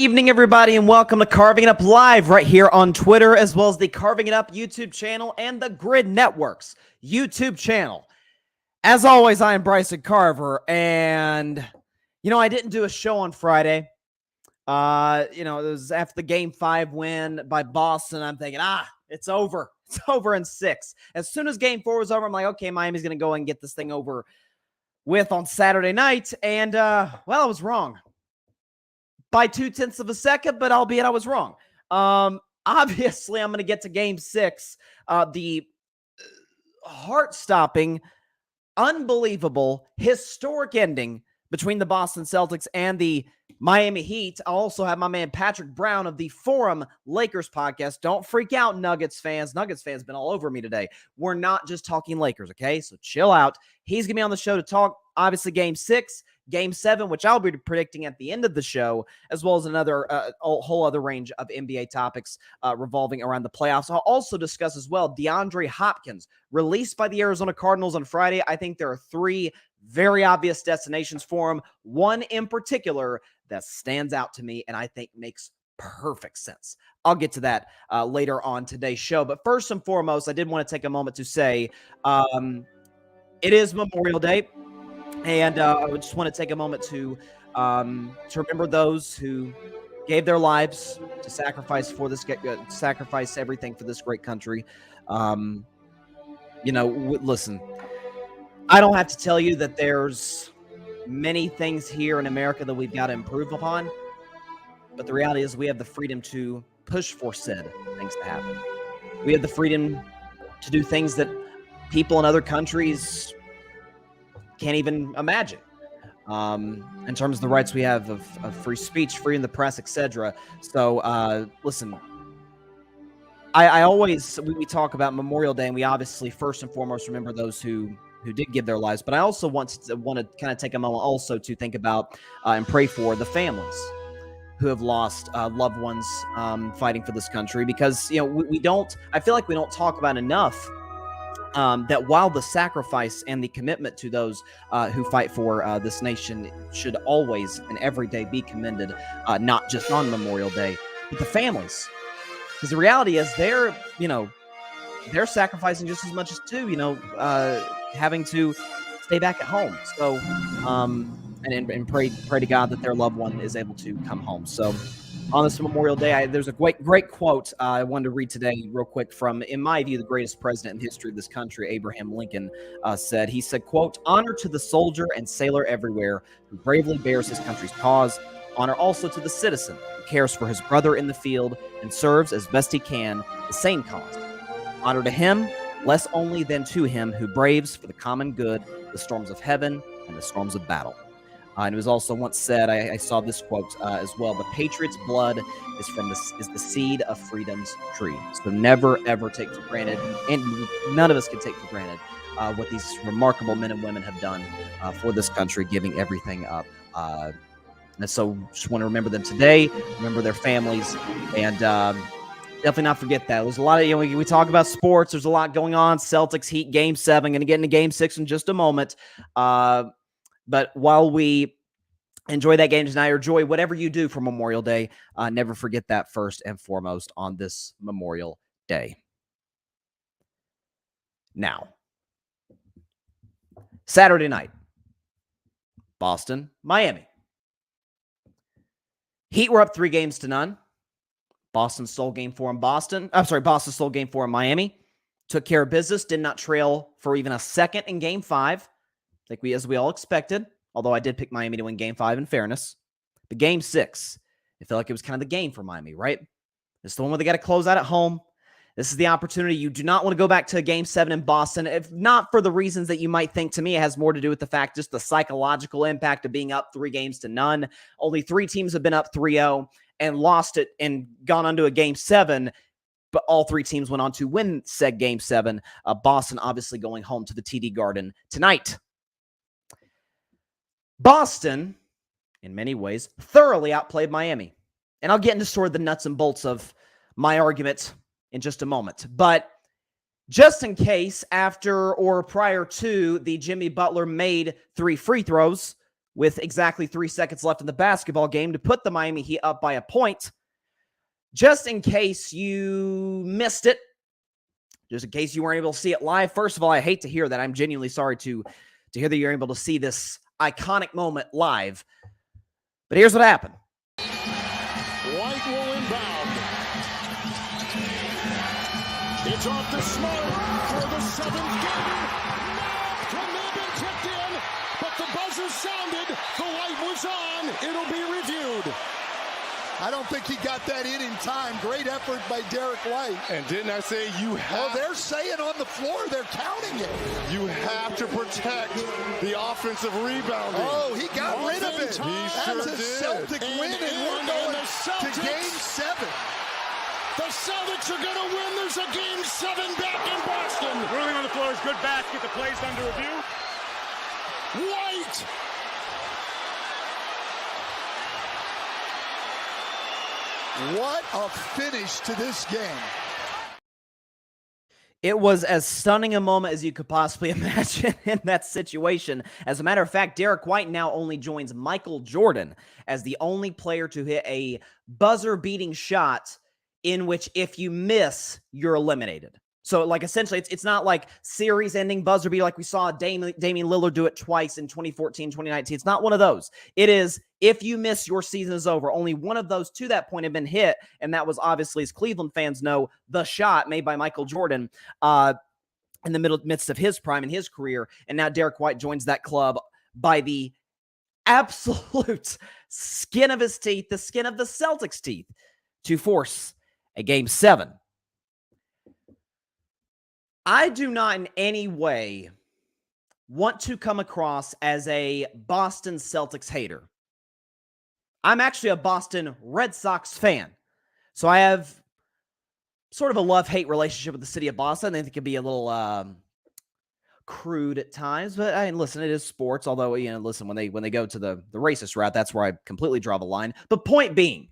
Evening, everybody, and welcome to Carving It Up Live right here on Twitter, as well as the Carving It Up YouTube channel and the Grid Network's YouTube channel. As always, I am Bryson Carver, and, I didn't do a show on Friday. It was after the Game 5 win by Boston. I'm thinking, it's over. It's over in 6. As soon as Game 4 was over, I'm like, okay, Miami's going to go and get this thing over with on Saturday night, and, I was wrong. By 0.2 of a second, but albeit I was wrong. Obviously, I'm going to get to Game 6. The heart-stopping, unbelievable, historic ending between the Boston Celtics and the Miami Heat. I also have my man Patrick Brown of the Forum Lakers podcast. Don't freak out, Nuggets fans. Nuggets fans been all over me today. We're not just talking Lakers, okay? So chill out. He's going to be on the show to talk, obviously, Game 6. Game 7, which I'll be predicting at the end of the show, as well as another whole other range of NBA topics revolving around the playoffs. I'll also discuss as well DeAndre Hopkins, released by the Arizona Cardinals on Friday. I think there are 3 very obvious destinations for him. One in particular that stands out to me and I think makes perfect sense. I'll get to that later on today's show. But first and foremost, I did want to take a moment to say it is Memorial Day. And I just want to take a moment to remember those who gave their lives to sacrifice everything for this great country. Listen, I don't have to tell you that there's many things here in America that we've got to improve upon. But the reality is we have the freedom to push for said things to happen. We have the freedom to do things that people in other countries can't even imagine in terms of the rights we have of free speech, free in the press, etc. So listen, we talk about Memorial Day, and we obviously first and foremost remember those who did give their lives, but I also want to kind of take a moment also to think about and pray for the families who have lost loved ones fighting for this country, because I feel like we don't talk about enough that while the sacrifice and the commitment to those who fight for this nation should always and every day be commended, not just on Memorial Day, but the families. Because the reality is they're sacrificing just as much as having to stay back at home. So, and pray to God that their loved one is able to come home. So, on this Memorial Day, there's a great quote I wanted to read today real quick from, in my view, the greatest president in the history of this country, Abraham Lincoln, said. He said, quote, "Honor to the soldier and sailor everywhere who bravely bears his country's cause. Honor also to the citizen who cares for his brother in the field and serves as best he can the same cause. Honor to him, less only than to him who braves for the common good the storms of heaven and the storms of battle." And it was also once said, I saw this quote as well, "The patriot's blood is the seed of freedom's tree." So never, ever take for granted, and none of us can take for granted what these remarkable men and women have done for this country, giving everything up. And so just want to remember them today, remember their families, and definitely not forget that. There's a lot of, we talk about sports. There's a lot going on. Celtics, Heat, Game 7. Going to get into Game 6 in just a moment. But while we enjoy that game tonight, or enjoy whatever you do for Memorial Day, never forget that first and foremost on this Memorial Day. Now, Saturday night, Boston, Miami. Heat were up 3-0. Boston stole Game 4 in Boston. Boston stole Game 4 in Miami. Took care of business. Did not trail for even a second in Game 5. As we all expected, although I did pick Miami to win Game 5 in fairness. But Game 6, it felt like it was kind of the game for Miami, right? It's the one where they got to close out at home. This is the opportunity. You do not want to go back to Game 7 in Boston, if not for the reasons that you might think. To me, it has more to do with the fact, just the psychological impact of being up 3-0. Only 3 teams have been up 3-0 and lost it and gone on to a Game 7. But all 3 teams went on to win said Game 7. Boston obviously going home to the TD Garden tonight. Boston, in many ways, thoroughly outplayed Miami. And I'll get into sort of the nuts and bolts of my argument in just a moment. But just in case, after or prior to the Jimmy Butler made 3 free throws, with exactly 3 seconds left in the basketball game to put the Miami Heat up by a point. Just in case you missed it, just in case you weren't able to see it live, first of all, I hate to hear that. I'm genuinely sorry to hear that you're able to see this iconic moment live. But here's what happened. White will inbound. It's off to Smart for the 7th game. Could have been tipped in, but the buzzer sounded. The light was on. It'll be reviewed. I don't think he got that in time. Great effort by Derek White. And didn't I say you have... Oh, they're saying on the floor, they're counting it. You have to protect the offensive rebounding. Oh, he got rid of it. He That's sure a did. Celtic win, and we're going to Game 7. The Celtics are going to win. There's a Game 7 back in Boston. Ruling on the floor is good basket. The play's under review. White. What a finish to this game. It was as stunning a moment as you could possibly imagine in that situation. As a matter of fact, Derek White now only joins Michael Jordan as the only player to hit a buzzer-beating shot in which if you miss, you're eliminated. So, like, essentially, it's not like series-ending buzzer beater like we saw Damian Lillard do it twice in 2014, 2019. It's not one of those. It is, if you miss, your season is over. Only one of those to that point had been hit, and that was obviously, as Cleveland fans know, the shot made by Michael Jordan in the midst of his prime in his career. And now Derek White joins that club by the absolute skin of his teeth, the skin of the Celtics' teeth, to force a Game 7. I do not in any way want to come across as a Boston Celtics hater. I'm actually a Boston Red Sox fan. So I have sort of a love-hate relationship with the city of Boston. I think it can be a little crude at times, but I mean, listen, it is sports. Although, listen, when they go to the racist route, that's where I completely draw the line. But point being,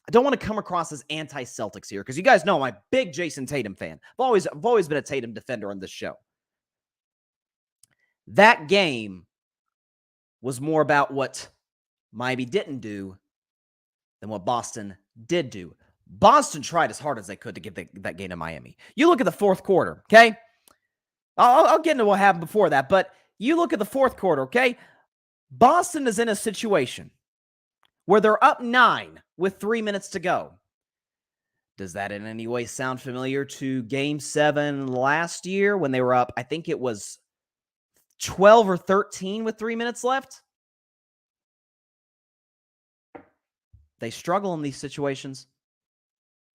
I don't want to come across as anti-Celtics here because you guys know I'm a big Jason Tatum fan. I've always been a Tatum defender on this show. That game was more about what Miami didn't do than what Boston did do. Boston tried as hard as they could to get that game to Miami. You look at the fourth quarter, okay? I'll get into what happened before that, but you look at the fourth quarter, okay? Boston is in a situation where they're up 9 with 3 minutes to go. Does that in any way sound familiar to Game 7 last year when they were up, I think it was 12 or 13 with 3 minutes left? They struggle in these situations.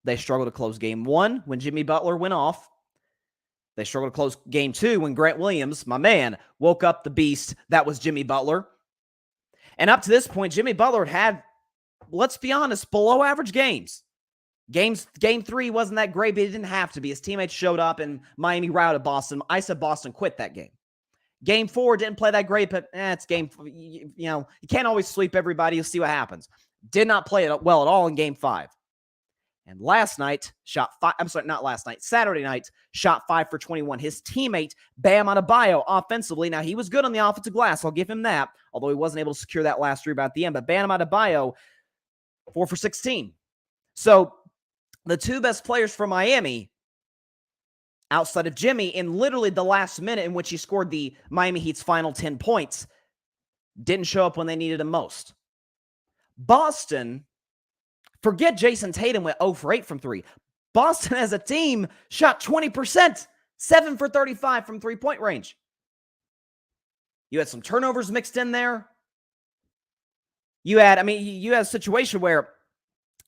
They struggle to close Game 1 when Jimmy Butler went off. They struggle to close Game 2 when Grant Williams, my man, woke up the beast that was Jimmy Butler. And up to this point, Jimmy Butler had, let's be honest, below average games. Game 3 wasn't that great, but it didn't have to be. His teammates showed up and Miami routed Boston. I said Boston quit that game. Game 4 didn't play that great, but it's game, you can't always sweep everybody. You'll see what happens. Did not play it well at all in Game 5. And Saturday night, shot 5 for 21. His teammate, Bam Adebayo, offensively. Now, he was good on the offensive glass. I'll give him that, although he wasn't able to secure that last rebound at the end. But Bam Adebayo, 4 for 16. So, the two best players for Miami, outside of Jimmy, in literally the last minute in which he scored the Miami Heat's final 10 points, didn't show up when they needed him most. Boston, forget Jason Tatum went 0 for 8 from 3. Boston as a team shot 20%, 7 for 35 from three-point range. You had some turnovers mixed in there. You had a situation where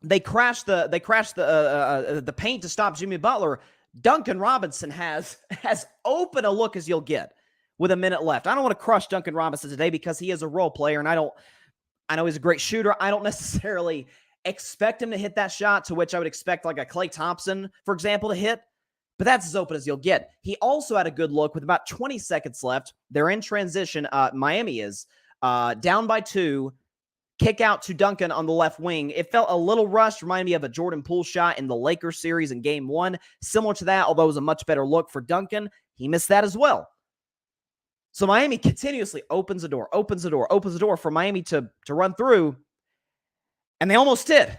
they crashed the paint to stop Jimmy Butler. Duncan Robinson has as open a look as you'll get with a minute left. I don't want to crush Duncan Robinson today because he is a role player, and I know he's a great shooter. I don't necessarily expect him to hit that shot, to which I would expect like a Klay Thompson, for example, to hit. But that's as open as you'll get. He also had a good look with about 20 seconds left. They're in transition. Miami is down by 2. Kick out to Duncan on the left wing. It felt a little rushed. Reminded me of a Jordan Poole shot in the Lakers series in Game 1. Similar to that, although it was a much better look for Duncan. He missed that as well. So Miami continuously opens the door for Miami to run through, and they almost did.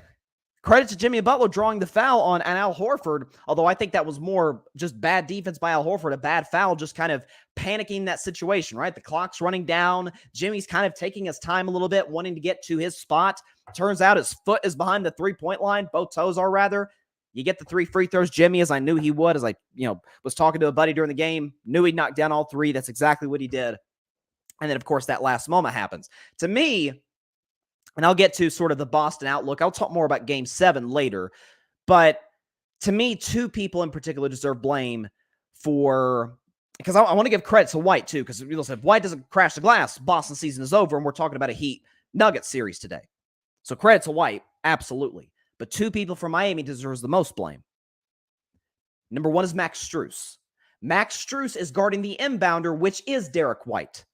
Credit to Jimmy Butler drawing the foul on Al Horford, although I think that was more just bad defense by Al Horford, a bad foul, just kind of panicking that situation, right? The clock's running down. Jimmy's kind of taking his time a little bit, wanting to get to his spot. Turns out his foot is behind the three-point line. Both toes are, rather. You get the 3 free throws, Jimmy, as I knew he would, as I was talking to a buddy during the game, knew he'd knock down all 3. That's exactly what he did. And then, of course, that last moment happens. To me, and I'll get to sort of the Boston outlook. I'll talk more about Game 7 later. But to me, 2 people in particular deserve blame for, because I want to give credit to White, too, because people said, White doesn't crash the glass, Boston season is over, and we're talking about a Heat-Nuggets series today. So credit to White, absolutely. But 2 people from Miami deserves the most blame. Number 1 is Max Strus. Max Strus is guarding the inbounder, which is Derek White.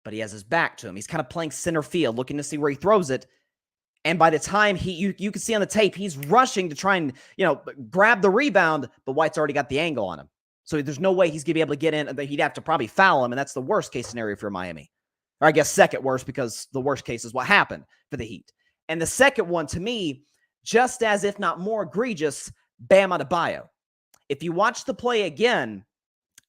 But he has his back to him. He's kind of playing center field, looking to see where he throws it. And by the time you can see on the tape, he's rushing to try and, grab the rebound, but White's already got the angle on him. So there's no way he's going to be able to get in. He'd have to probably foul him, and that's the worst case scenario for Miami. Or I guess second worst, because the worst case is what happened for the Heat. And the second one, to me, just as if not more egregious, Bam Adebayo. If you watch the play again,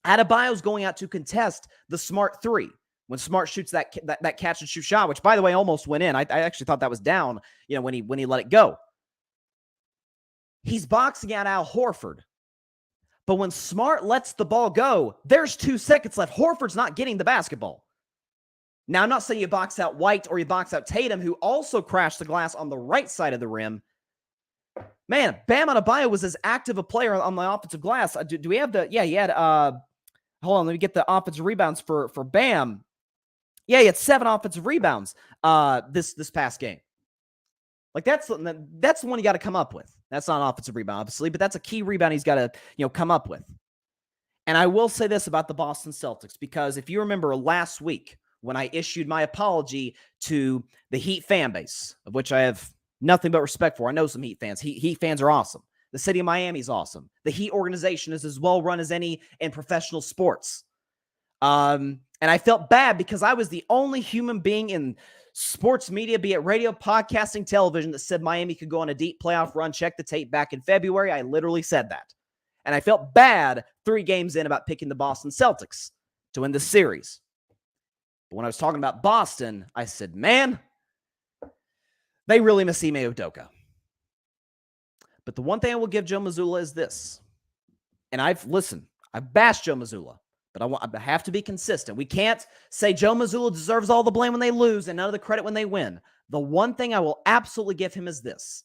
Adebayo's going out to contest the Smart 3. When Smart shoots that catch and shoot shot, which, by the way, almost went in. I actually thought that was down, when he let it go. He's boxing out Al Horford. But when Smart lets the ball go, there's 2 seconds left. Horford's not getting the basketball. Now, I'm not saying you box out White or you box out Tatum, who also crashed the glass on the right side of the rim. Man, Bam Adebayo was as active a player on the offensive glass. Do we have the... Yeah, he had... hold on, let me get the offensive rebounds for Bam. Yeah, he had 7 offensive rebounds this past game. Like, that's the one you got to come up with. That's not an offensive rebound, obviously, but that's a key rebound he's got to, come up with. And I will say this about the Boston Celtics, because if you remember last week when I issued my apology to the Heat fan base, of which I have nothing but respect for. I know some Heat fans. Heat fans are awesome. The city of Miami is awesome. The Heat organization is as well run as any in professional sports. And I felt bad because I was the only human being in sports media, be it radio, podcasting, television, that said Miami could go on a deep playoff run. Check the tape back in February. I literally said that. And I felt bad 3 games in about picking the Boston Celtics to win the series. But when I was talking about Boston, I said, man, they really miss Ime Udoka. But the one thing I will give Joe Mazzulla is this. And I've bashed Joe Mazzulla. But I have to be consistent. We can't say Joe Mazzulla deserves all the blame when they lose and none of the credit when they win. The one thing I will absolutely give him is this.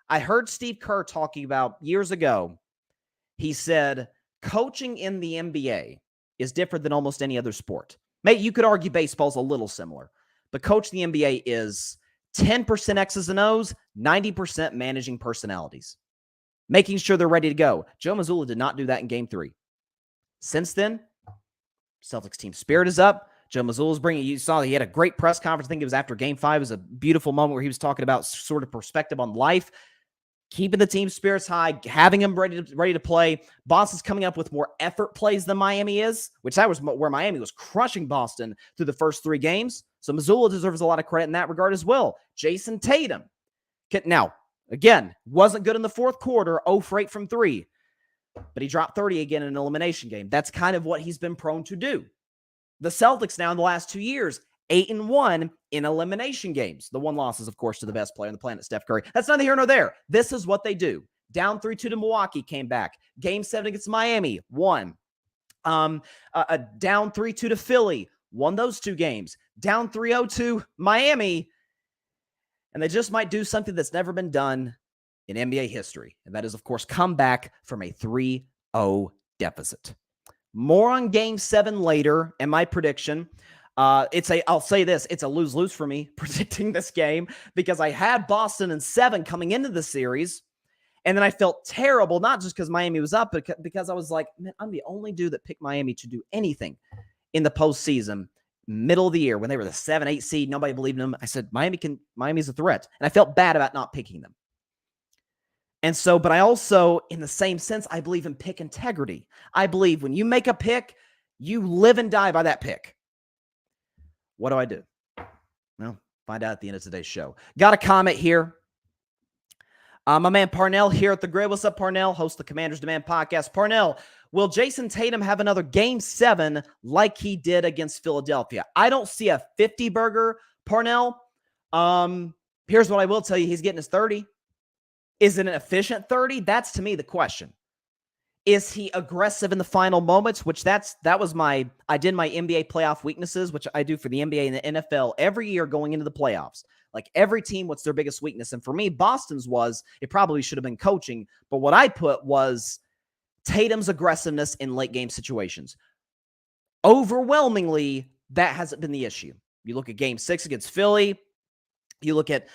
I heard Steve Kerr talking about years ago. He said, coaching in the NBA is different than almost any other sport. Maybe you could argue baseball's a little similar. But coaching the NBA is 10% X's and O's, 90% managing personalities. Making sure they're ready to go. Joe Mazzulla did not do that in Game 3. Since then, Celtics team spirit is up. Joe Mazzulla's bringing, you saw he had a great press conference. I think it was after Game 5. It was a beautiful moment where he was talking about sort of perspective on life, keeping the team spirits high, having them ready to play. Boston's coming up with more effort plays than Miami is, which that was where Miami was crushing Boston through the first 3 games. So Mazzulla deserves a lot of credit in that regard as well. Jason Tatum. Now, again, wasn't good in the fourth quarter, 0 for 8 from 3. But he dropped 30 again in an elimination game. That's kind of what he's been prone to do. The Celtics now in the last 2 years, 8-1 in elimination games. The one loss is, of course, to the best player on the planet, Steph Curry. That's neither here nor there. This is what they do. Down 3-2 to Milwaukee, came back. Game 7 against Miami, won. Down 3-2 to Philly, won those 2 games. Down 3-0 to Miami. And they just might do something that's never been done in NBA history. And that is, of course, come back from a 3-0 deficit. More on Game 7 later, and my prediction. I'll say this, it's a lose-lose for me predicting this game, because I had Boston in 7 coming into the series, and then I felt terrible, not just because Miami was up, but because I was like, man, I'm the only dude that picked Miami to do anything in the postseason, middle of the year, when they were the 7-8 seed, nobody believed in them. I said, Miami's a threat, and I felt bad about not picking them. And so, but I also, in the same sense, I believe in pick integrity. I believe when you make a pick, you live and die by that pick. What do I do? Well, find out at the end of today's show. Got a comment here. My man Parnell here at the Grid. What's up, Parnell? Host of the Commanders Demand podcast. Parnell, will Jason Tatum have another Game 7 like he did against Philadelphia? I don't see a 50-burger, Parnell. Here's what I will tell you. He's getting his 30. Is it an efficient 30? That's, to me, the question. Is he aggressive in the final moments? Which I did my NBA playoff weaknesses, which I do for the NBA and the NFL every year going into the playoffs. Like every team, what's their biggest weakness? And for me, Boston's it probably should have been coaching. But what I put was Tatum's aggressiveness in late game situations. Overwhelmingly, that hasn't been the issue. You look at Game 6 against Philly. You look at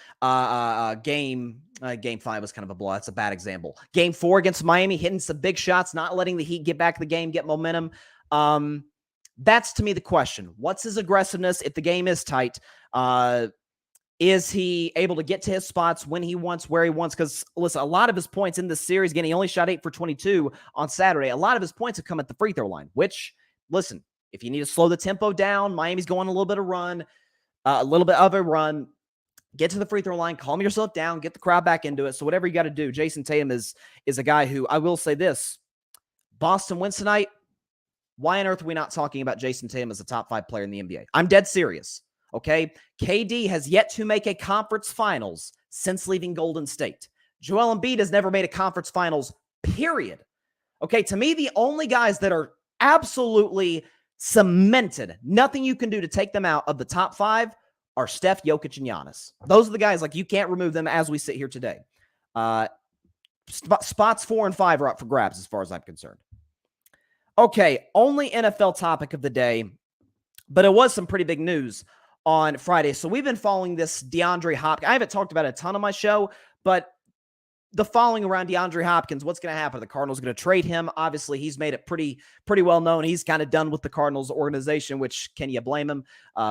Game 5 was kind of a blow. That's a bad example. Game 4 against Miami, hitting some big shots, not letting the Heat get back to the game, get momentum. That's, to me, the question. What's his aggressiveness if the game is tight? Is he able to get to his spots when he wants, where he wants? Because, listen, a lot of his points in this series, again, he only shot 8 for 22 on Saturday. A lot of his points have come at the free throw line, which, listen, if you need to slow the tempo down, Miami's going a little bit of a run, get to the free throw line, calm yourself down, get the crowd back into it. So whatever you got to do, Jason Tatum is a guy who, I will say this, Boston wins tonight. Why on earth are we not talking about Jason Tatum as a top 5 player in the NBA? I'm dead serious. Okay, KD has yet to make a conference finals since leaving Golden State. Joel Embiid has never made a conference finals, period. Okay, to me, the only guys that are absolutely cemented, nothing you can do to take them out of the top 5 are Steph, Jokic, and Giannis. Those are the guys, like, you can't remove them as we sit here today. Spots 4 and 5 are up for grabs as far as I'm concerned. Okay, only NFL topic of the day, but it was some pretty big news on Friday. So we've been following this DeAndre Hopkins. I haven't talked about it a ton on my show, but the following around DeAndre Hopkins, what's going to happen? The Cardinals going to trade him. Obviously, he's made it pretty well known. He's kind of done with the Cardinals organization, which can you blame him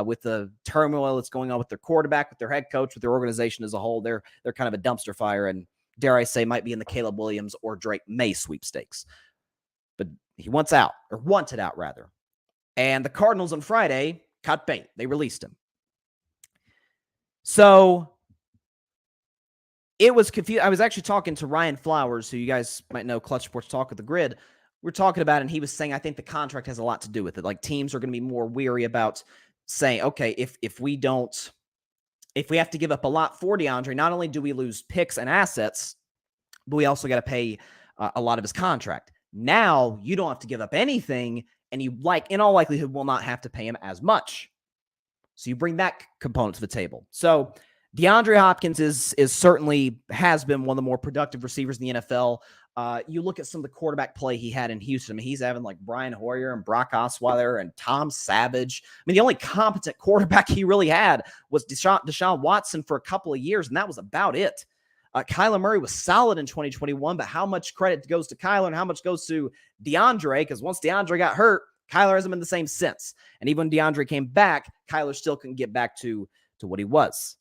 with the turmoil that's going on with their quarterback, with their head coach, with their organization as a whole? They're kind of a dumpster fire, and dare I say, might be in the Caleb Williams or Drake May sweepstakes. But he wanted out rather. And the Cardinals on Friday cut bait. They released him. So it was confused. I was actually talking to Ryan Flowers, who you guys might know, Clutch Sports Talk with the Grid. We're talking about it, and he was saying, I think the contract has a lot to do with it. Like, teams are going to be more weary about saying, okay, if we have to give up a lot for DeAndre, not only do we lose picks and assets, but we also got to pay a lot of his contract. Now you don't have to give up anything, and you, in all likelihood, will not have to pay him as much. So you bring that component to the table. So DeAndre Hopkins is certainly has been one of the more productive receivers in the NFL. You look at some of the quarterback play he had in Houston. I mean, he's having like Brian Hoyer and Brock Osweiler and Tom Savage. I mean, the only competent quarterback he really had was Deshaun Watson for a couple of years, and that was about it. Kyler Murray was solid in 2021, but how much credit goes to Kyler and how much goes to DeAndre? Because once DeAndre got hurt, Kyler hasn't been the same since. And even when DeAndre came back, Kyler still couldn't get back to what he was.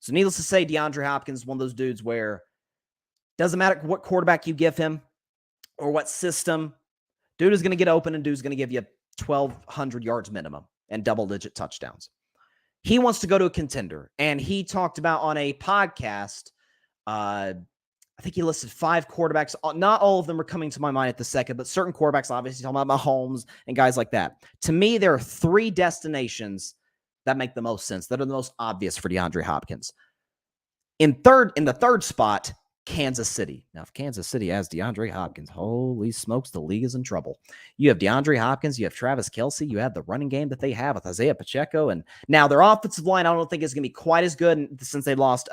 So needless to say, DeAndre Hopkins is one of those dudes where doesn't matter what quarterback you give him or what system, dude is going to get open and dude's going to give you 1,200 yards minimum and double-digit touchdowns. He wants to go to a contender, and he talked about on a podcast, I think he listed 5 quarterbacks. Not all of them are coming to my mind at the second, but certain quarterbacks, obviously, talking about Mahomes and guys like that. To me, there are 3 destinations that make the most sense, that are the most obvious for DeAndre Hopkins. In the third spot, Kansas City. Now, if Kansas City has DeAndre Hopkins, holy smokes, the league is in trouble. You have DeAndre Hopkins, you have Travis Kelce, you have the running game that they have with Isaiah Pacheco, and now their offensive line, I don't think is going to be quite as good since they lost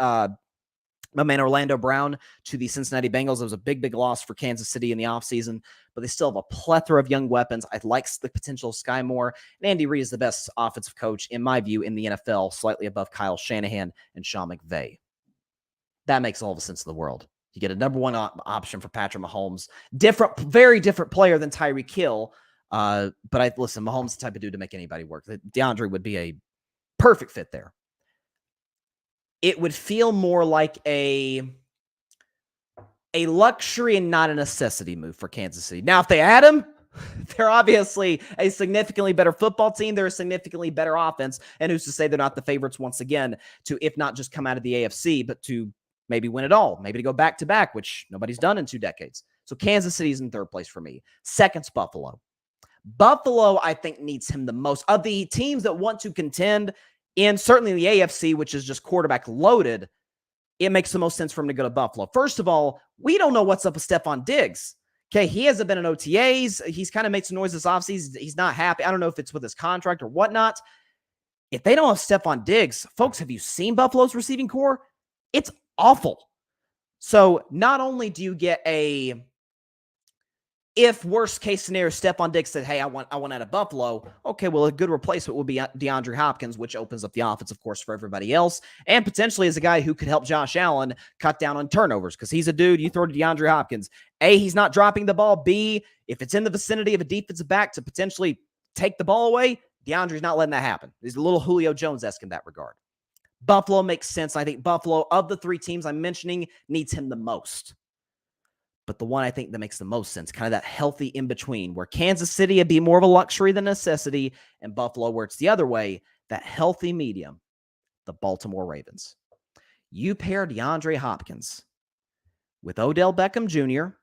my man Orlando Brown to the Cincinnati Bengals. It was a big loss for Kansas City in the offseason, but they still have a plethora of young weapons. I like the potential of Sky Moore. And Andy Reid is the best offensive coach, in my view, in the NFL, slightly above Kyle Shanahan and Sean McVay. That makes all the sense in the world. You get a number 1 option for Patrick Mahomes. Very different player than Tyreek Hill. But listen, Mahomes is the type of dude to make anybody work. DeAndre would be a perfect fit there. It would feel more like a luxury and not a necessity move for Kansas City. Now, if they add him, They're obviously a significantly better football team. They're a significantly better offense. And who's to say they're not the favorites once again to, if not just come out of the AFC, but to maybe win it all, maybe to go back to back, which nobody's done in 2 decades. So Kansas City's in third place for me. Second's Buffalo. Buffalo, I think, needs him the most. Of the teams that want to contend in certainly the AFC, which is just quarterback loaded, it makes the most sense for him to go to Buffalo. First of all, we don't know what's up with Stephon Diggs. Okay, he hasn't been in OTAs. He's kind of made some noise this offseason. He's not happy. I don't know if it's with his contract or whatnot. If they don't have Stephon Diggs, folks, have you seen Buffalo's receiving core? It's awful. So not only do you get if worst case scenario, Stephon Diggs said, hey, I want out of Buffalo. Okay, well, a good replacement will be DeAndre Hopkins, which opens up the offense, of course, for everybody else, and potentially is a guy who could help Josh Allen cut down on turnovers because he's a dude, you throw to DeAndre Hopkins. A, he's not dropping the ball. B, if it's in the vicinity of a defensive back to potentially take the ball away, DeAndre's not letting that happen. He's a little Julio Jones-esque in that regard. Buffalo makes sense. I think Buffalo, of the 3 teams I'm mentioning, needs him the most. But the one I think that makes the most sense, kind of that healthy in-between, where Kansas City would be more of a luxury than necessity, and Buffalo, where it's the other way, that healthy medium, the Baltimore Ravens. You pair DeAndre Hopkins with Odell Beckham Jr.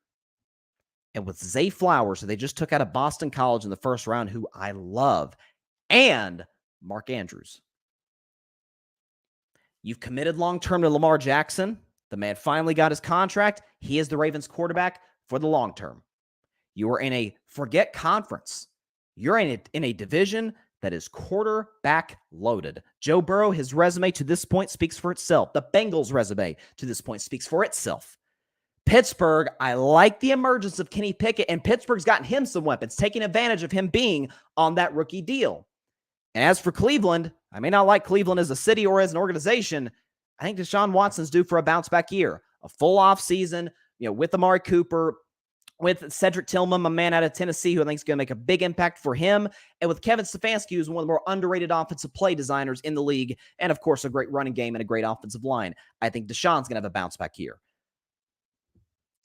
and with Zay Flowers, who they just took out of Boston College in the first round, who I love, and Mark Andrews. You've committed long-term to Lamar Jackson. The man finally got his contract. He is the Ravens quarterback for the long term. You are in a forget conference. You're in a division that is quarterback loaded. Joe Burrow, his resume to this point speaks for itself. The Bengals' resume to this point speaks for itself. Pittsburgh, I like the emergence of Kenny Pickett, and Pittsburgh's gotten him some weapons, taking advantage of him being on that rookie deal. And as for Cleveland, I may not like Cleveland as a city or as an organization. I think Deshaun Watson's due for a bounce-back year, a full offseason, with Amari Cooper, with Cedric Tillman, a man out of Tennessee who I think is going to make a big impact for him, and with Kevin Stefanski, who's one of the more underrated offensive play designers in the league, and, of course, a great running game and a great offensive line. I think Deshaun's going to have a bounce-back year.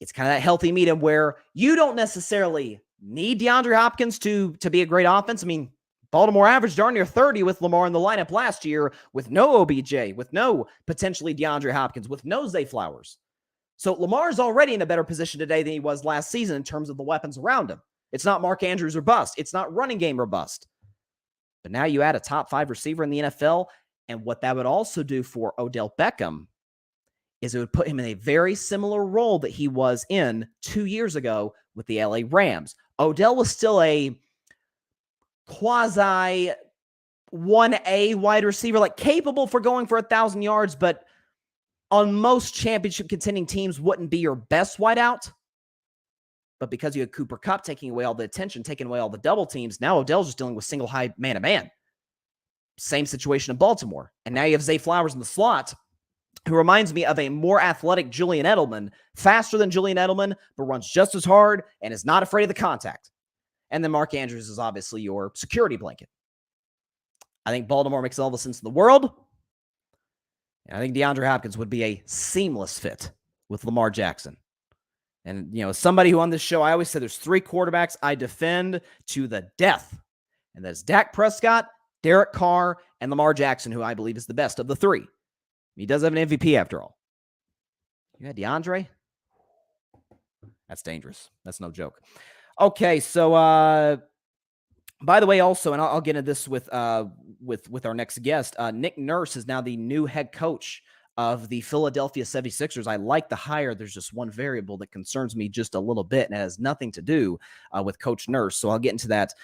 It's kind of that healthy medium where you don't necessarily need DeAndre Hopkins to be a great offense. I mean, Baltimore averaged darn near 30 with Lamar in the lineup last year with no OBJ, with no potentially DeAndre Hopkins, with no Zay Flowers. So Lamar's already in a better position today than he was last season in terms of the weapons around him. It's not Mark Andrews or bust. It's not running game or bust. But now you add a top 5 receiver in the NFL, and what that would also do for Odell Beckham is it would put him in a very similar role that he was in 2 years ago with the LA Rams. Odell was still a quasi 1A wide receiver, like capable for going for 1,000 yards, but on most championship contending teams wouldn't be your best wideout. But because you had Cooper Kupp taking away all the attention, taking away all the double teams, now Odell's just dealing with single high man-to-man. Same situation in Baltimore. And now you have Zay Flowers in the slot, who reminds me of a more athletic Julian Edelman, faster than Julian Edelman, but runs just as hard and is not afraid of the contact. And then Mark Andrews is obviously your security blanket. I think Baltimore makes all the sense in the world. And I think DeAndre Hopkins would be a seamless fit with Lamar Jackson. And, as somebody who on this show, I always say there's 3 quarterbacks I defend to the death. And that's Dak Prescott, Derek Carr, and Lamar Jackson, who I believe is the best of the 3. He does have an MVP after all. You got DeAndre? That's dangerous. That's no joke. Okay, so by the way, also, and I'll get into this with our next guest, Nick Nurse is now the new head coach of the Philadelphia 76ers. I like the hire. There's just one variable that concerns me just a little bit, and it has nothing to do with Coach Nurse. So I'll get into that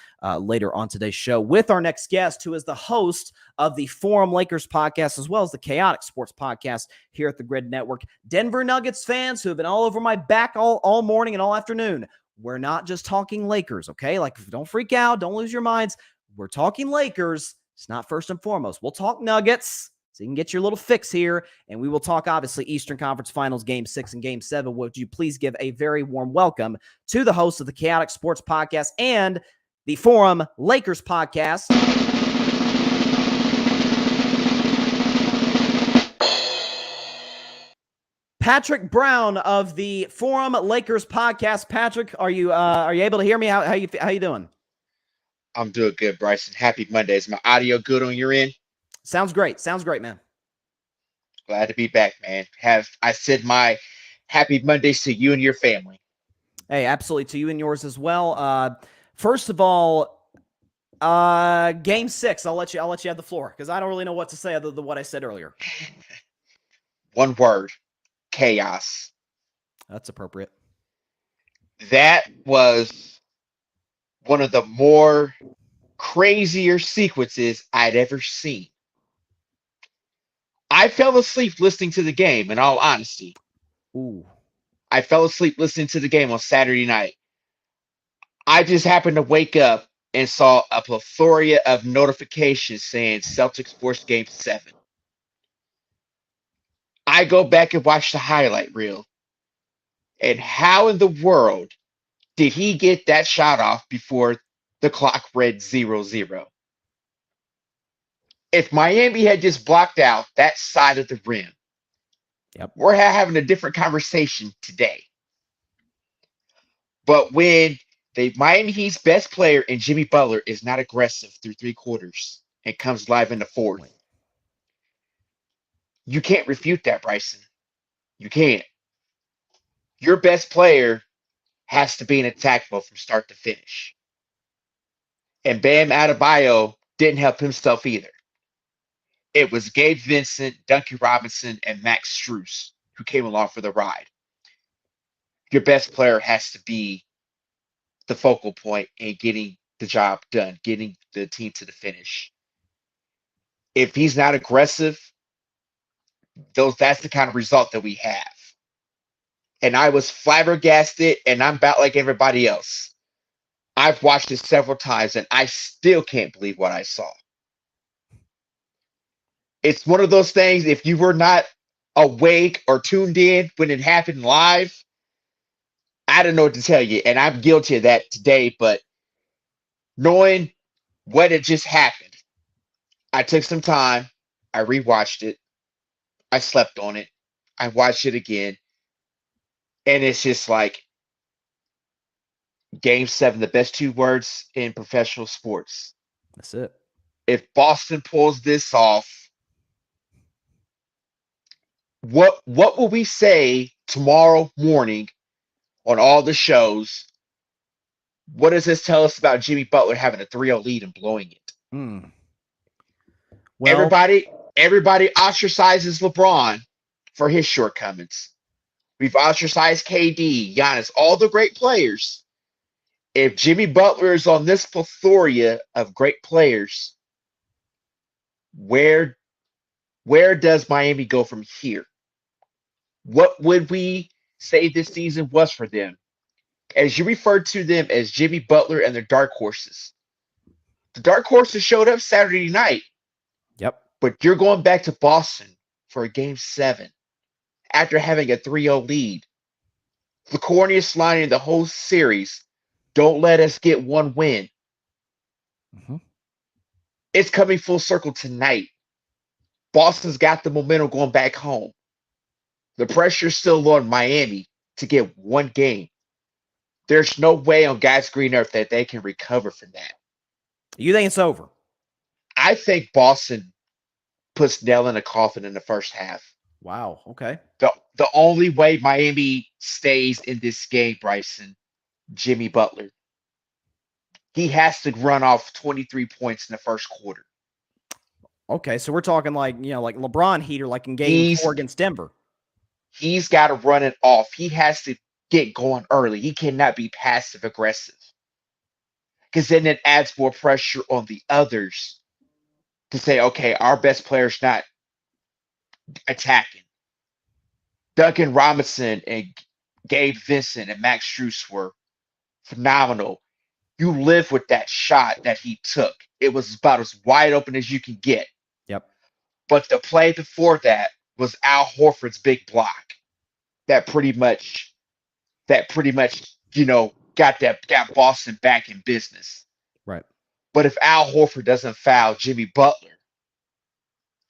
later on today's show with our next guest, who is the host of the Forum Lakers podcast, as well as the Chaotic Sports podcast here at the Grid Network. Denver Nuggets fans who have been all over my back all morning and all afternoon. We're not just talking Lakers, okay? Like, don't freak out. Don't lose your minds. We're talking Lakers. It's not first and foremost. We'll talk Nuggets, so you can get your little fix here, and we will talk, obviously, Eastern Conference Finals Game 6 and Game 7. Would you please give a very warm welcome to the host of the Chaotic Sports Podcast and the Forum Lakers Podcast, Patrick Brown of the Forum Lakers podcast. Patrick, are you able to hear me? How you doing? I'm doing good, Bryson. Happy Monday. Is my audio good on your end? Sounds great. Sounds great, man. Glad to be back, man. I said my happy Mondays to you and your family. Hey, absolutely, to you and yours as well. First of all, Game 6. I'll let you have the floor because I don't really know what to say other than what I said earlier. One word: chaos. That's appropriate. That was one of the more crazier sequences I'd ever seen. I fell asleep listening to the game, in all honesty. Ooh. I fell asleep listening to the game on Saturday night. I just happened to wake up and saw a plethora of notifications saying Celtics forced Game 7. I go back and watch the highlight reel. And how in the world did he get that shot off before the clock read 0-0? If Miami had just blocked out that side of the rim, we're having a different conversation today. But when the Miami Heat's best player and Jimmy Butler is not aggressive through three quarters and comes live in the fourth, you can't refute that, Bryson. You can't. Your best player has to be in attack mode from start to finish. And Bam Adebayo didn't help himself either. It was Gabe Vincent, Duncan Robinson, and Max Strus who came along for the ride. Your best player has to be the focal point in getting the job done, getting the team to the finish. If he's not aggressive, that's the kind of result that we have. And I was flabbergasted, and I'm about like everybody else. I've watched it several times, and I still can't believe what I saw. It's one of those things, if you were not awake or tuned in when it happened live, I don't know what to tell you. And I'm guilty of that today, but knowing what had just happened, I took some time. I rewatched it. I slept on it. I watched it again. And it's just like Game 7, the best two words in professional sports. That's it. If Boston pulls this off, what will we say tomorrow morning on all the shows? What does this tell us about Jimmy Butler having a 3-0 lead and blowing it? Well, everybody ostracizes LeBron for his shortcomings. We've ostracized KD, Giannis, all the great players. If Jimmy Butler is on this plethora of great players, where does Miami go from here? What would we say this season was for them? As you referred to them as Jimmy Butler and their dark horses. The dark horses showed up Saturday night. Yep. But you're going back to Boston for a Game 7 after having a 3-0 lead. The corniest line in the whole series, don't let us get one win. Mm-hmm. It's coming full circle tonight. Boston's got the momentum going back home. The pressure's still on Miami to get one game. There's no way on God's green earth that they can recover from that. You think it's over? I think Boston puts nail in a coffin in the first half. Wow. Okay. The only way Miami stays in this game, Bryson, Jimmy Butler. He has to run off 23 points in the first quarter. Okay, so we're talking like LeBron heater, like in Game 4 against Denver. He's got to run it off. He has to get going early. He cannot be passive aggressive. Because then it adds more pressure on the others to say, okay, our best player's not attacking. Duncan Robinson and Gabe Vincent and Max Strus were phenomenal. You live with that shot that he took. It was about as wide open as you can get. Yep. But the play before that was Al Horford's big block. That pretty much, got Boston back in business. Right. But if Al Horford doesn't foul Jimmy Butler,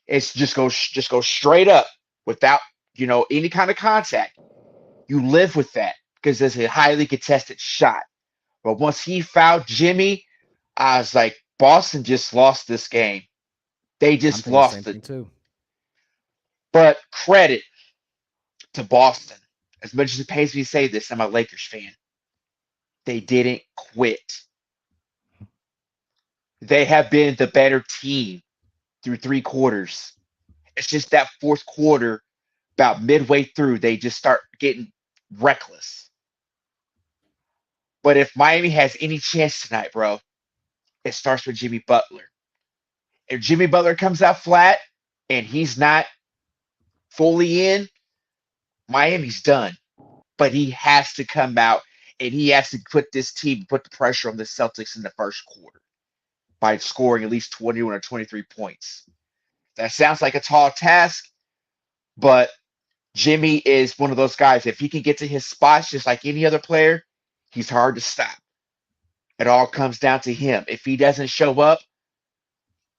it's just go straight up without any kind of contact. You live with that because it's a highly contested shot. But once he fouled Jimmy, I was like, Boston just lost this game. They I'm just thinking the same lost it. thing too. But credit to Boston. As much as it pains me to say this, I'm a Lakers fan. They didn't quit. They have been the better team through 3 quarters. It's just that fourth quarter, about midway through, they just start getting reckless. But if Miami has any chance tonight, bro, it starts with Jimmy Butler. If Jimmy Butler comes out flat and he's not fully in, Miami's done. But he has to come out and he has to put the pressure on the Celtics in the first quarter by scoring at least 21 or 23 points. That sounds like a tall task, but Jimmy is one of those guys. If he can get to his spots just like any other player, he's hard to stop. It all comes down to him. If he doesn't show up,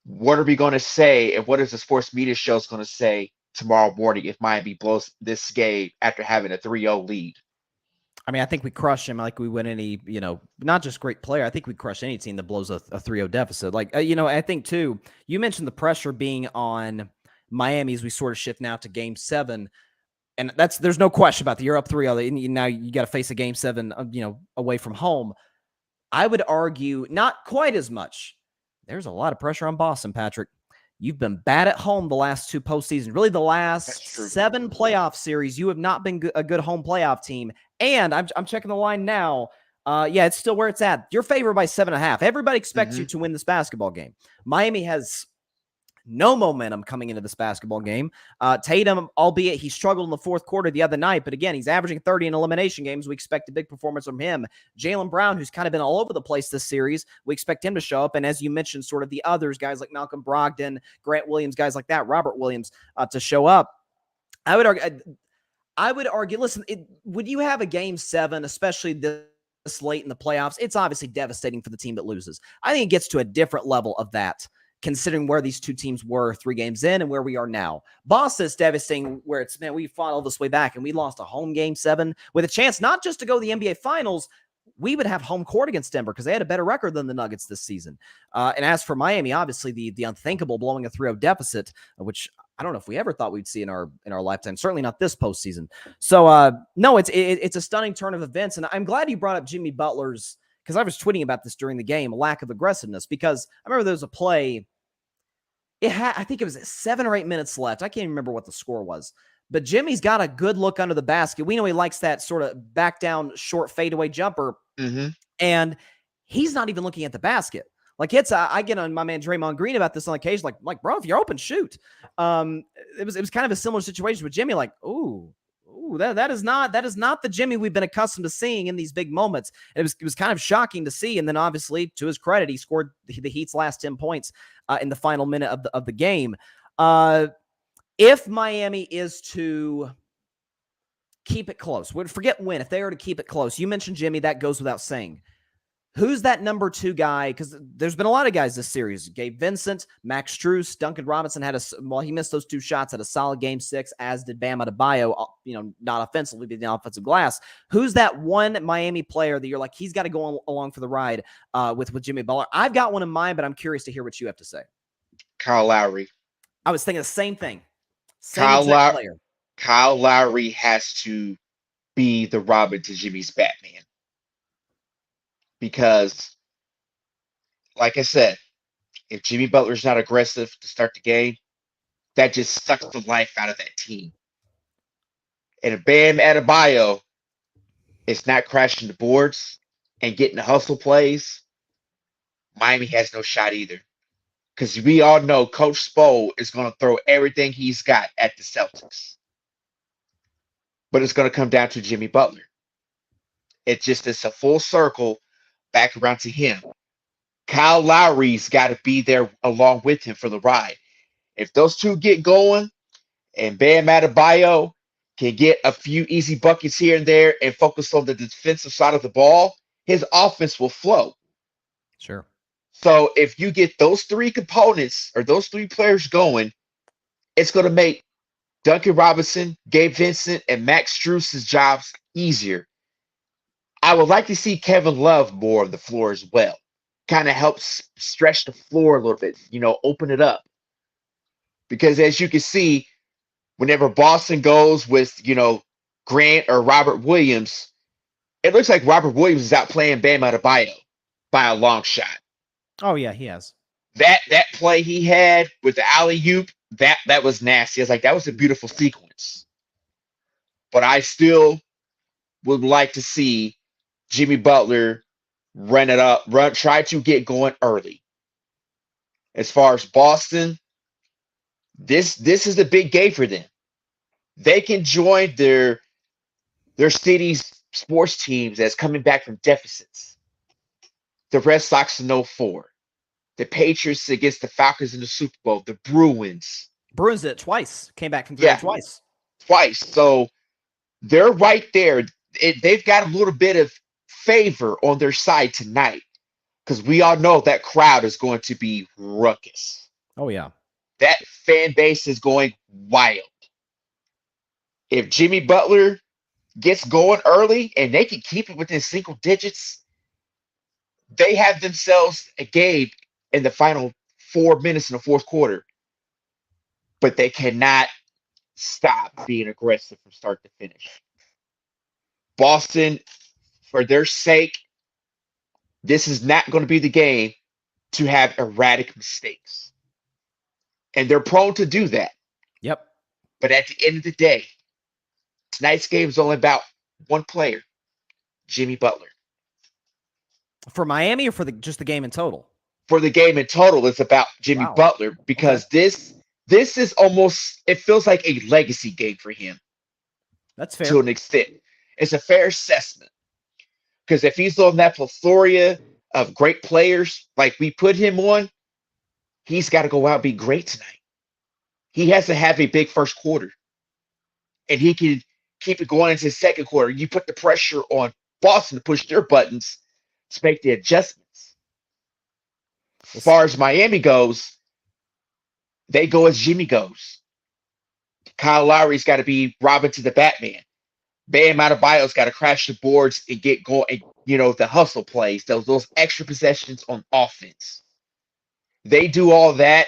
what are we going to say, and what is the sports media show going to say tomorrow morning if Miami blows this game after having a 3-0 lead? I mean, I think we crush him like we win any, not just great player. I think we crush any team that blows a 3-0 deficit. Like, I think, too, you mentioned the pressure being on Miami as we sort of shift now to Game 7. And there's no question about that. You're up 3-0. Now you got to face a Game 7, away from home. I would argue not quite as much. There's a lot of pressure on Boston, Patrick. You've been bad at home the last 2 postseasons. Really, the last 7 playoff series, you have not been a good home playoff team. And I'm checking the line now. It's still where it's at. You're favored by 7.5. Everybody expects you to win this basketball game. Miami has no momentum coming into this basketball game. Tatum, albeit he struggled in the fourth quarter the other night, but again, he's averaging 30 in elimination games. We expect a big performance from him. Jaylen Brown, who's kind of been all over the place this series, we expect him to show up. And as you mentioned, sort of the others, guys like Malcolm Brogdon, Grant Williams, guys like that, Robert Williams, to show up. I would argue, listen, would you have a Game 7, especially this late in the playoffs? It's obviously devastating for the team that loses. I think it gets to a different level of that, considering where these two teams were 3 games in and where we are now. Boston is devastating where it's, man, we fought all this way back and we lost a home Game 7 with a chance not just to go to the NBA Finals. We would have home court against Denver because they had a better record than the Nuggets this season. And as for Miami, obviously the unthinkable blowing a 3-0 deficit, which I don't know if we ever thought we'd see in our lifetime. Certainly not this postseason. So no, it's a stunning turn of events, and I'm glad you brought up Jimmy Butler's, because I was tweeting about this during the game, lack of aggressiveness. Because I remember there was a play. I think it was 7 or 8 minutes left. I can't remember what the score was. But Jimmy's got a good look under the basket. We know he likes that sort of back down short fadeaway jumper. And he's not even looking at the basket. Like I get on my man Draymond Green about this on occasion. Like, bro, if you're open, shoot. It was kind of a similar situation with Jimmy. Like, that is not the Jimmy we've been accustomed to seeing in these big moments. And it was kind of shocking to see. And then obviously, to his credit, he scored the Heat's last 10 points in the final minute of the game. If Miami is to keep it close, forget win. If they are to keep it close, you mentioned Jimmy, that goes without saying. Who's that number 2 guy? Because there's been a lot of guys this series. Gabe Vincent, Max Strus, Duncan Robinson he missed those 2 shots, had a solid Game 6, as did Bam Adebayo, not offensively, but the offensive glass. Who's that one Miami player that you're like, he's got to go along for the ride with Jimmy Butler? I've got one in mind, but I'm curious to hear what you have to say. Kyle Lowry. I was thinking the same thing. Kyle Lowry has to be the Robin to Jimmy's Batman. Because, like I said, if Jimmy Butler's not aggressive to start the game, that just sucks the life out of that team. And if Bam Adebayo is not crashing the boards and getting the hustle plays, Miami has no shot either. Because we all know Coach Spo is going to throw everything he's got at the Celtics. But it's going to come down to Jimmy Butler. It's a full circle back around to him. Kyle Lowry's got to be there along with him for the ride. If those two get going and Bam Adebayo can get a few easy buckets here and there and focus on the defensive side of the ball, his offense will flow. Sure. So if you get those 3 components or those 3 players going, it's going to make Duncan Robinson, Gabe Vincent, and Max Strus's jobs easier. I would like to see Kevin Love more of the floor as well. Kind of helps stretch the floor a little bit, open it up. Because as you can see, whenever Boston goes with, Grant or Robert Williams, it looks like Robert Williams is out playing Bam Adebayo by a long shot. Oh, yeah, he has. That play he had with the alley-oop, that was nasty. I was like, that was a beautiful sequence. But I still would like to see Jimmy Butler try to get going early. As far as Boston, this is a big game for them. They can join their city's sports teams that's coming back from deficits. The Red Sox in 04. The Patriots against the Falcons in the Super Bowl. The Bruins. Bruins did it twice. Came back from there twice. Twice. So they're right there. They've got a little bit of favor on their side tonight because we all know that crowd is going to be ruckus. Oh, yeah. That fan base is going wild. If Jimmy Butler gets going early and they can keep it within single digits, they have themselves a game in the final 4 minutes in the fourth quarter. But they cannot stop being aggressive from start to finish. Boston, for their sake, this is not going to be the game to have erratic mistakes. And they're prone to do that. Yep. But at the end of the day, tonight's game is only about one player, Jimmy Butler. For Miami or for just the game in total? For the game in total, it's about Jimmy Butler because this is almost, it feels like a legacy game for him. That's fair. To an extent. It's a fair assessment. Because if he's on that plethora of great players like we put him on, he's got to go out and be great tonight. He has to have a big first quarter. And he can keep it going into the second quarter. You put the pressure on Boston to push their buttons to make the adjustments. As far as Miami goes, they go as Jimmy goes. Kyle Lowry's got to be Robin to the Batman. Bam Adebayo's got to crash the boards and get going. The hustle plays, those extra possessions on offense. They do all that.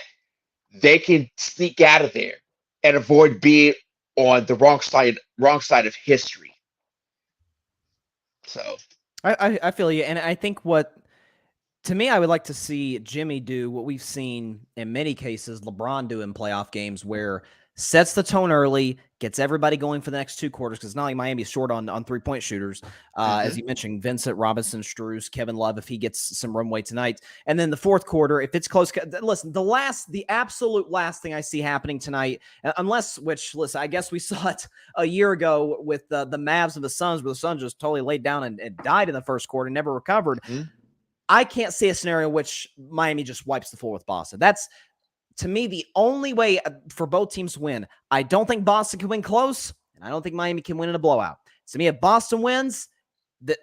They can sneak out of there and avoid being on the wrong side of history. So I feel you. And I think to me, I would like to see Jimmy do what we've seen in many cases LeBron do in playoff games where sets the tone early, gets everybody going for the next two quarters because it's not like Miami's short on three-point shooters. As you mentioned, Vincent, Robinson, Strus, Kevin Love, if he gets some runway tonight. And then the fourth quarter, if it's close. Listen, the absolute last thing I see happening tonight, I guess we saw it a year ago with the Mavs and the Suns where the Suns just totally laid down and died in the first quarter and never recovered. I can't see a scenario in which Miami just wipes the floor with Boston. That's, to me, the only way for both teams to win. I don't think Boston can win close, and I don't think Miami can win in a blowout. To me, if Boston wins, the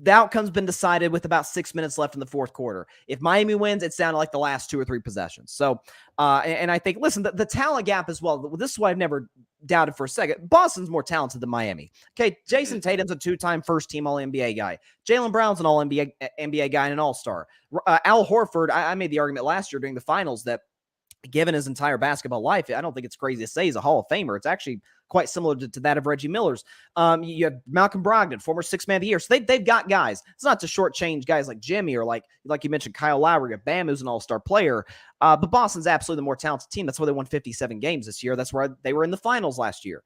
outcome's been decided with about 6 minutes left in the fourth quarter. If Miami wins, it's down to like the last 2 or 3 possessions. So, and I think, listen, the talent gap as well. This is what I've never doubted for a second. Boston's more talented than Miami. Okay, Jason Tatum's a 2-time first-team All-NBA guy. Jaylen Brown's an All-NBA guy and an All-Star. Al Horford, I made the argument last year during the finals that given his entire basketball life, I don't think it's crazy to say he's a Hall of Famer. It's actually quite similar to that of Reggie Miller's. You have Malcolm Brogdon, former six-man of the year. So they've got guys. It's not to shortchange guys like Jimmy or like you mentioned, Kyle Lowry or Bam, who's an all-star player. But Boston's absolutely the more talented team. That's why they won 57 games this year. That's why they were in the finals last year.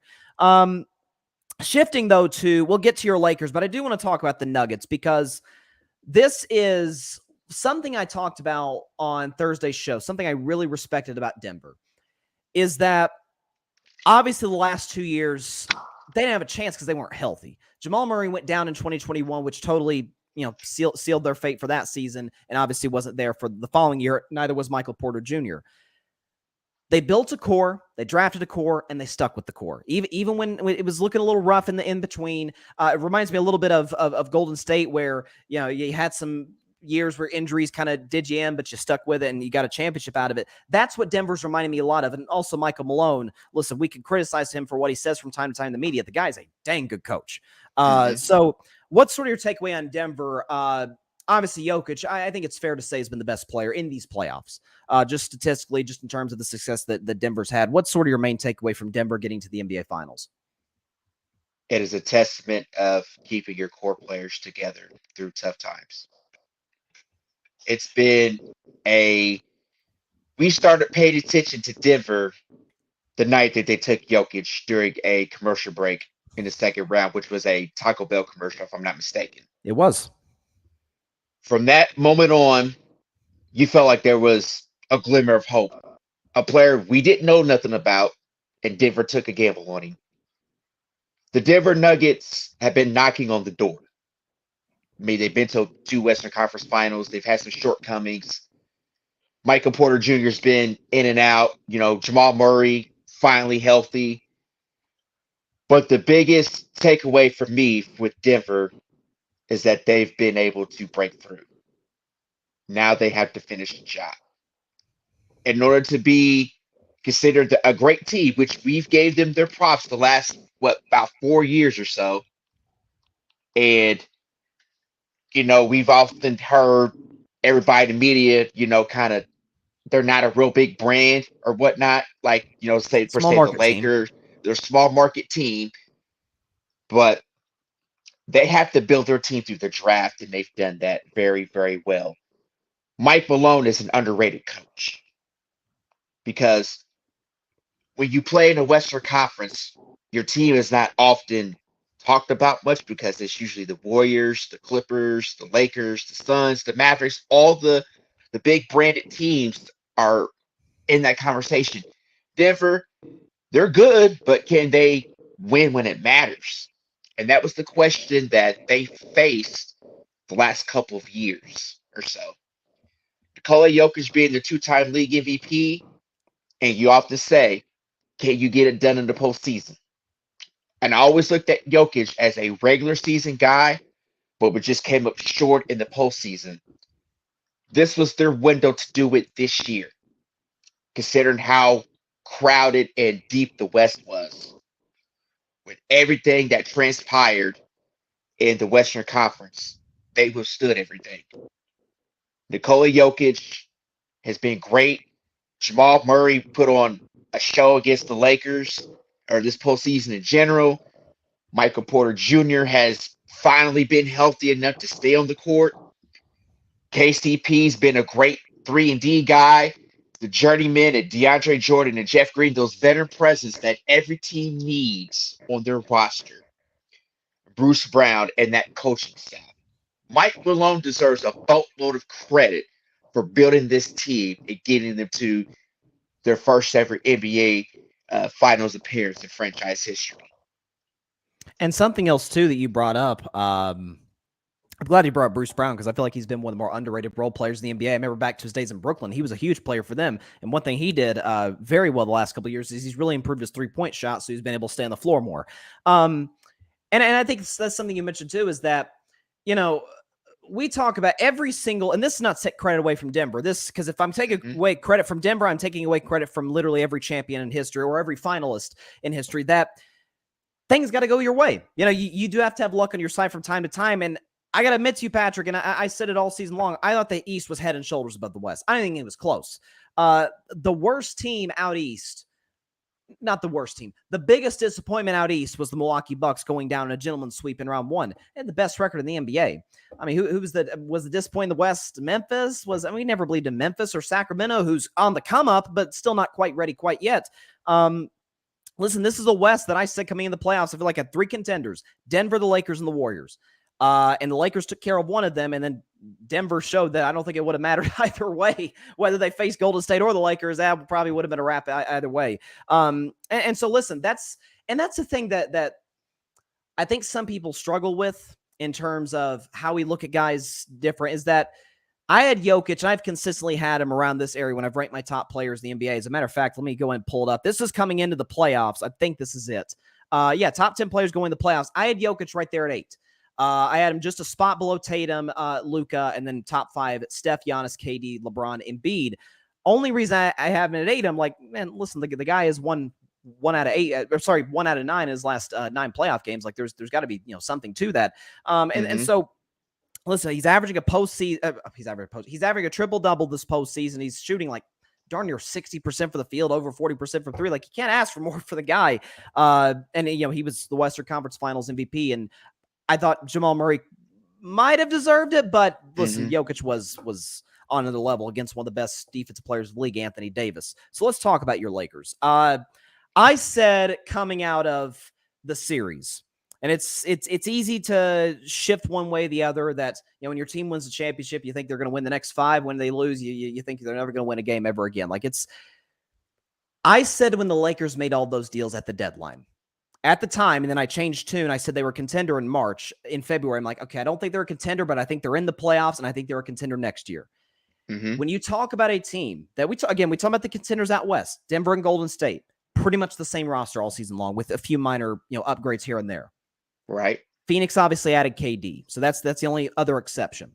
Shifting, though, we'll get to your Lakers, but I do want to talk about the Nuggets because this is something I talked about on Thursday's show, something I really respected about Denver, is that obviously the last 2 years, they didn't have a chance because they weren't healthy. Jamal Murray went down in 2021, which totally sealed their fate for that season, and obviously wasn't there for the following year. Neither was Michael Porter Jr. They built a core, they drafted a core, and they stuck with the core. Even when it was looking a little rough in the in-between. It reminds me a little bit of Golden State where you had some years where injuries kind of did you in, but you stuck with it and you got a championship out of it. That's what Denver's reminding me a lot of. And also Michael Malone. Listen, we can criticize him for what he says from time to time in the media. The guy's a dang good coach. So what's sort of your takeaway on Denver? Obviously, Jokic, I think it's fair to say, has been the best player in these playoffs, just statistically, just in terms of the success that Denver's had. What's sort of your main takeaway from Denver getting to the NBA Finals? It is a testament of keeping your core players together through tough times. It's been we started paying attention to Denver the night that they took Jokic during a commercial break in the second round, which was a Taco Bell commercial, if I'm not mistaken. It was. From that moment on, you felt like there was a glimmer of hope. A player we didn't know nothing about, and Denver took a gamble on him. The Denver Nuggets have been knocking on the door. I mean, they've been to 2 Western Conference Finals. They've had some shortcomings. Michael Porter Jr. has been in and out. Jamal Murray finally healthy. But the biggest takeaway for me with Denver is that they've been able to break through. Now they have to finish the job. In order to be considered a great team, which we've gave them their props the last, about 4 years or so. And, we've often heard everybody in the media, kind of, they're not a real big brand or whatnot. Like, say the Lakers, they're a small market team. But they have to build their team through the draft, and they've done that very, very well. Mike Malone is an underrated coach because when you play in a Western Conference, your team is not often talked about much because it's usually the Warriors, the Clippers, the Lakers, the Suns, the Mavericks. All the big branded teams are in that conversation. Denver, they're good, but can they win when it matters? And that was the question that they faced the last couple of years or so. Nikola Jokic being the 2-time league MVP, and you often say, can you get it done in the postseason? And I always looked at Jokic as a regular season guy, but we just came up short in the postseason. This was their window to do it this year, considering how crowded and deep the West was. With everything that transpired in the Western Conference, they withstood everything. Nikola Jokic has been great. Jamal Murray put on a show against the Lakers, or this postseason in general. Michael Porter Jr. has finally been healthy enough to stay on the court. KCP's been a great 3-and-D guy. The journeyman and DeAndre Jordan and Jeff Green, those veteran presence that every team needs on their roster. Bruce Brown and that coaching staff. Mike Malone deserves a boatload of credit for building this team and getting them to their first ever NBA Finals appearance in franchise history. And something else, too, that you brought up, I'm glad you brought up Bruce Brown because I feel like he's been one of the more underrated role players in the NBA. I remember back to his days in Brooklyn, he was a huge player for them. And one thing he did very well the last couple of years is he's really improved his three-point shot, so he's been able to stay on the floor more. And I think that's something you mentioned, too, is that, we talk about every single, and this is not take credit away from Denver. This, because if I'm taking away credit from Denver, I'm taking away credit from literally every champion in history or every finalist in history, that things got to go your way. You do have to have luck on your side from time to time. And I got to admit to you, Patrick, and I said it all season long, I thought the East was head and shoulders above the West. I didn't think it was close. The worst team out East, not the worst team, the biggest disappointment out East was the Milwaukee Bucks going down in a gentleman's sweep in round 1. And the best record in the NBA. I mean, who was the disappointing in the West? Memphis we never believed in Memphis or Sacramento, who's on the come up, but still not quite ready quite yet. Listen, this is a West that I said coming in the playoffs, I feel like had 3 contenders: Denver, the Lakers, and the Warriors. And the Lakers took care of one of them, and then Denver showed that I don't think it would have mattered either way, whether they faced Golden State or the Lakers. That probably would have been a wrap either way. And so listen, that's the thing that I think some people struggle with in terms of how we look at guys different, is that I had Jokic, and I've consistently had him around this area when I've ranked my top players in the NBA. As a matter of fact, let me go and pull it up. This is coming into the playoffs. I think this is it. Top 10 players going to the playoffs. I had Jokic right there at 8. I had him just a spot below Tatum, Luka, and then top 5, Steph, Giannis, KD, LeBron, Embiid. Only reason I have him at 8, I'm like, man, listen, the guy is one out of 8, or sorry, 1 out of 9 in his last 9 playoff games. Like there's got to be, something to that. And so listen, he's averaging a postseason. He's averaging a triple double this postseason. He's shooting like darn near 60% for the field, over 40% from 3. Like, you can't ask for more for the guy. And he was the Western Conference Finals MVP, and I thought Jamal Murray might have deserved it, but listen, Jokic was on another level against one of the best defensive players of the league, Anthony Davis. So let's talk about your Lakers. I said coming out of the series, and it's easy to shift one way or the other, that when your team wins the championship, you think they're going to win the next 5. When they lose, you think they're never going to win a game ever again. I said when the Lakers made all those deals at the deadline, at the time, and then I changed tune. I said they were a contender in February. I'm like, okay, I don't think they're a contender, but I think they're in the playoffs, and I think they're a contender next year. When you talk about a team that we talk about the contenders out west, Denver and Golden State, pretty much the same roster all season long with a few minor, upgrades here and there. Right. Phoenix obviously added KD, so that's the only other exception.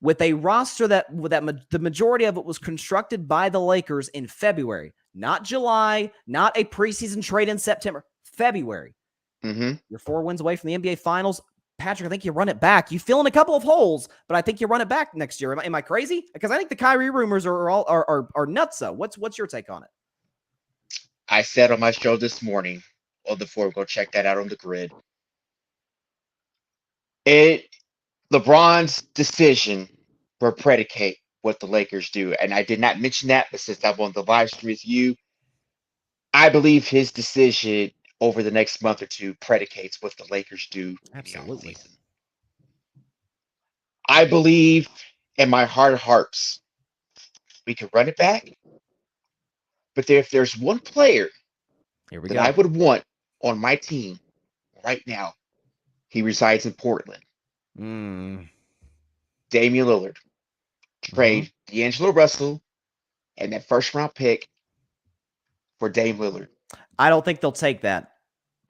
With a roster that the majority of it was constructed by the Lakers in February, not July, not a preseason trade in September, February. You're 4 wins away from the NBA Finals. Patrick, I think you run it back. You fill in a couple of holes, but I think you run it back next year. Am I crazy? Because I think the Kyrie rumors are nutso. What's your take on it? I said on my show this morning, before we go check that out on the grid, LeBron's decision will predicate what the Lakers do. And I did not mention that, but since I'm on the live stream with you, I believe his decision over the next month or 2 predicates what the Lakers do. Absolutely. In the offseason. I believe in my heart of hearts we can run it back. But if there's one player that I would want on my team right now, he resides in Portland. Damian Lillard. Trade D'Angelo Russell and that first-round pick for Dame Lillard. I don't think they'll take that.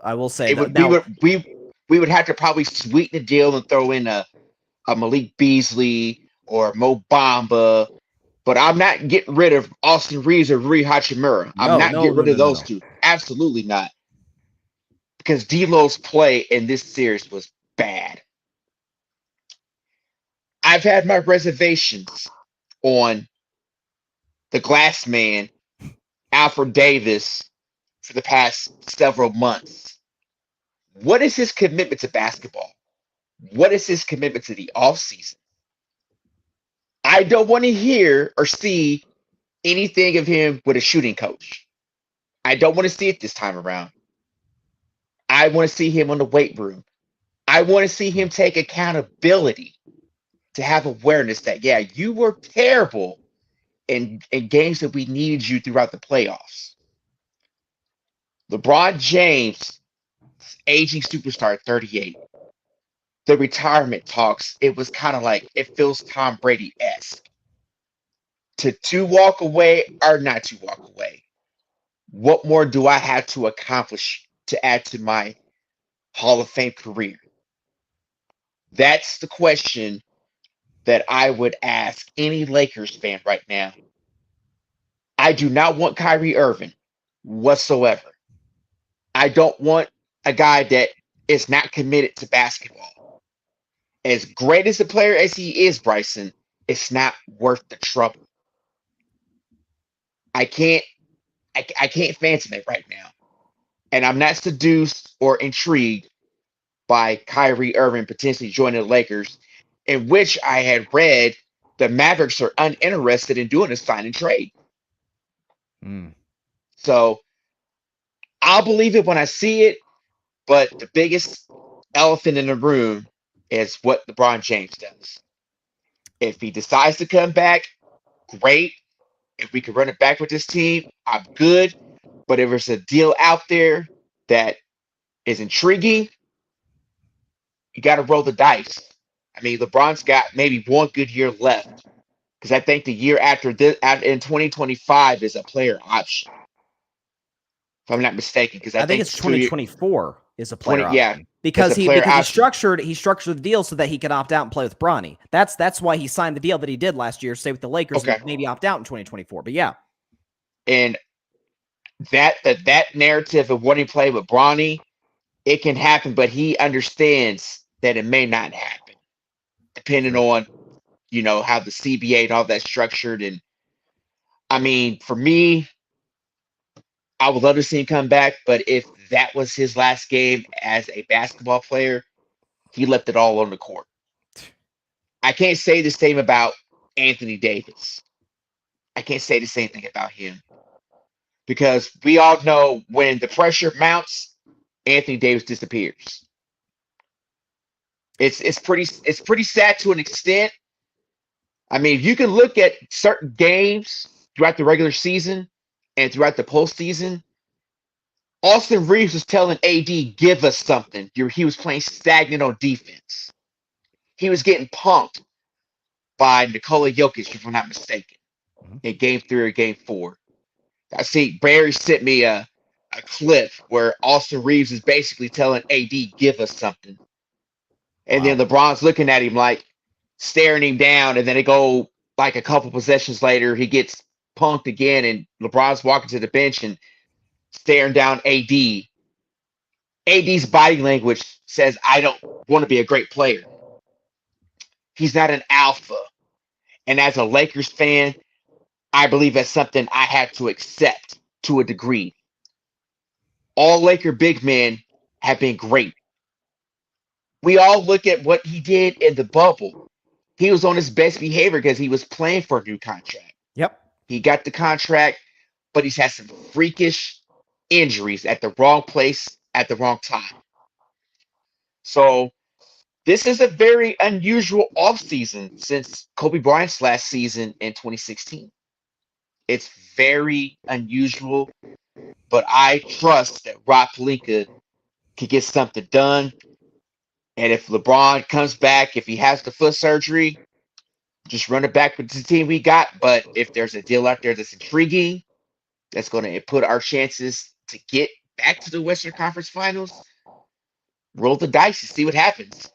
I will say we would have to probably sweeten the deal and throw in a Malik Beasley or Mo Bamba, but I'm not getting rid of Austin Reeves or Rui Hachimura. I'm not getting rid of those two. Absolutely not. Because D'Lo's play in this series was bad. I've had my reservations on the glass man, Alfred Davis, for the past several months. What is his commitment to basketball? What is his commitment to the offseason? I don't want to hear or see anything of him with a shooting coach. I don't want to see it this time around. I want to see him on the weight room. I want to see him take accountability, to have awareness that, you were terrible in games that we needed you throughout the playoffs. LeBron James, aging superstar at 38. The retirement talks, it was kind of like, it feels Tom Brady-esque. To walk away or not to walk away. What more do I have to accomplish to add to my Hall of Fame career? That's the question that I would ask any Lakers fan right now. I do not want Kyrie Irving whatsoever. I don't want a guy that is not committed to basketball. As great as a player as he is, Bryson, it's not worth the trouble. I can't fancy that right now. And I'm not seduced or intrigued by Kyrie Irving potentially joining the Lakers, in which I had read the Mavericks are uninterested in doing a sign and trade. So I'll believe it when I see it, but the biggest elephant in the room is what LeBron James does. If he decides to come back, great. If we can run it back with this team, I'm good. But if there's a deal out there that is intriguing, you got to roll the dice. I mean, LeBron's got maybe one good year left, because I think the year after this, in 2025, is a player option. If I'm not mistaken, because I think it's 2024 is a player option. Because a he player because option. he structured the deal so that he could opt out and play with Bronny. That's why he signed the deal that he did last year, stay with the Lakers Okay. and maybe opt out in 2024. But yeah, And that narrative of wanting to play with Bronny, it can happen, but he understands that it may not happen, depending sure. on how the CBA and all that's structured. And I mean, for me, I would love to see him come back, but if that was his last game as a basketball player, he left it all on the court. I can't say the same about Anthony Davis. I can't say the same thing about him because we all know when the pressure mounts, Anthony Davis disappears. It's pretty sad to an extent. I mean, you can look at certain games throughout the regular season and throughout the postseason. Austin Reeves was telling AD, "Give us something." He was playing stagnant on defense. He was getting punked by Nikola Jokic, if I'm not mistaken, in Game 3 or Game 4. I see Barry sent me a clip where Austin Reeves is basically telling AD, "Give us something." And then Wow. LeBron's looking at him like staring him down, and then they go like a couple possessions later, he gets punked again, and LeBron's walking to the bench and staring down AD. AD's body language says, "I don't want to be a great player." He's not an alpha. And as a Lakers fan, I believe that's something I had to accept to a degree. All Laker big men have been great. We all look at what he did in the bubble. He was on his best behavior because he was playing for a new contract. Yep. He got the contract, but he's had some freakish injuries at the wrong place at the wrong time. So this is a very unusual offseason since Kobe Bryant's last season in 2016. It's very unusual, but I trust that Rob Pelinka can get something done. And if LeBron comes back, if he has the foot surgery, just run it back with the team we got. But if there's a deal out there that's intriguing, that's going to put our chances to get back to the Western Conference Finals, roll the dice and see what happens.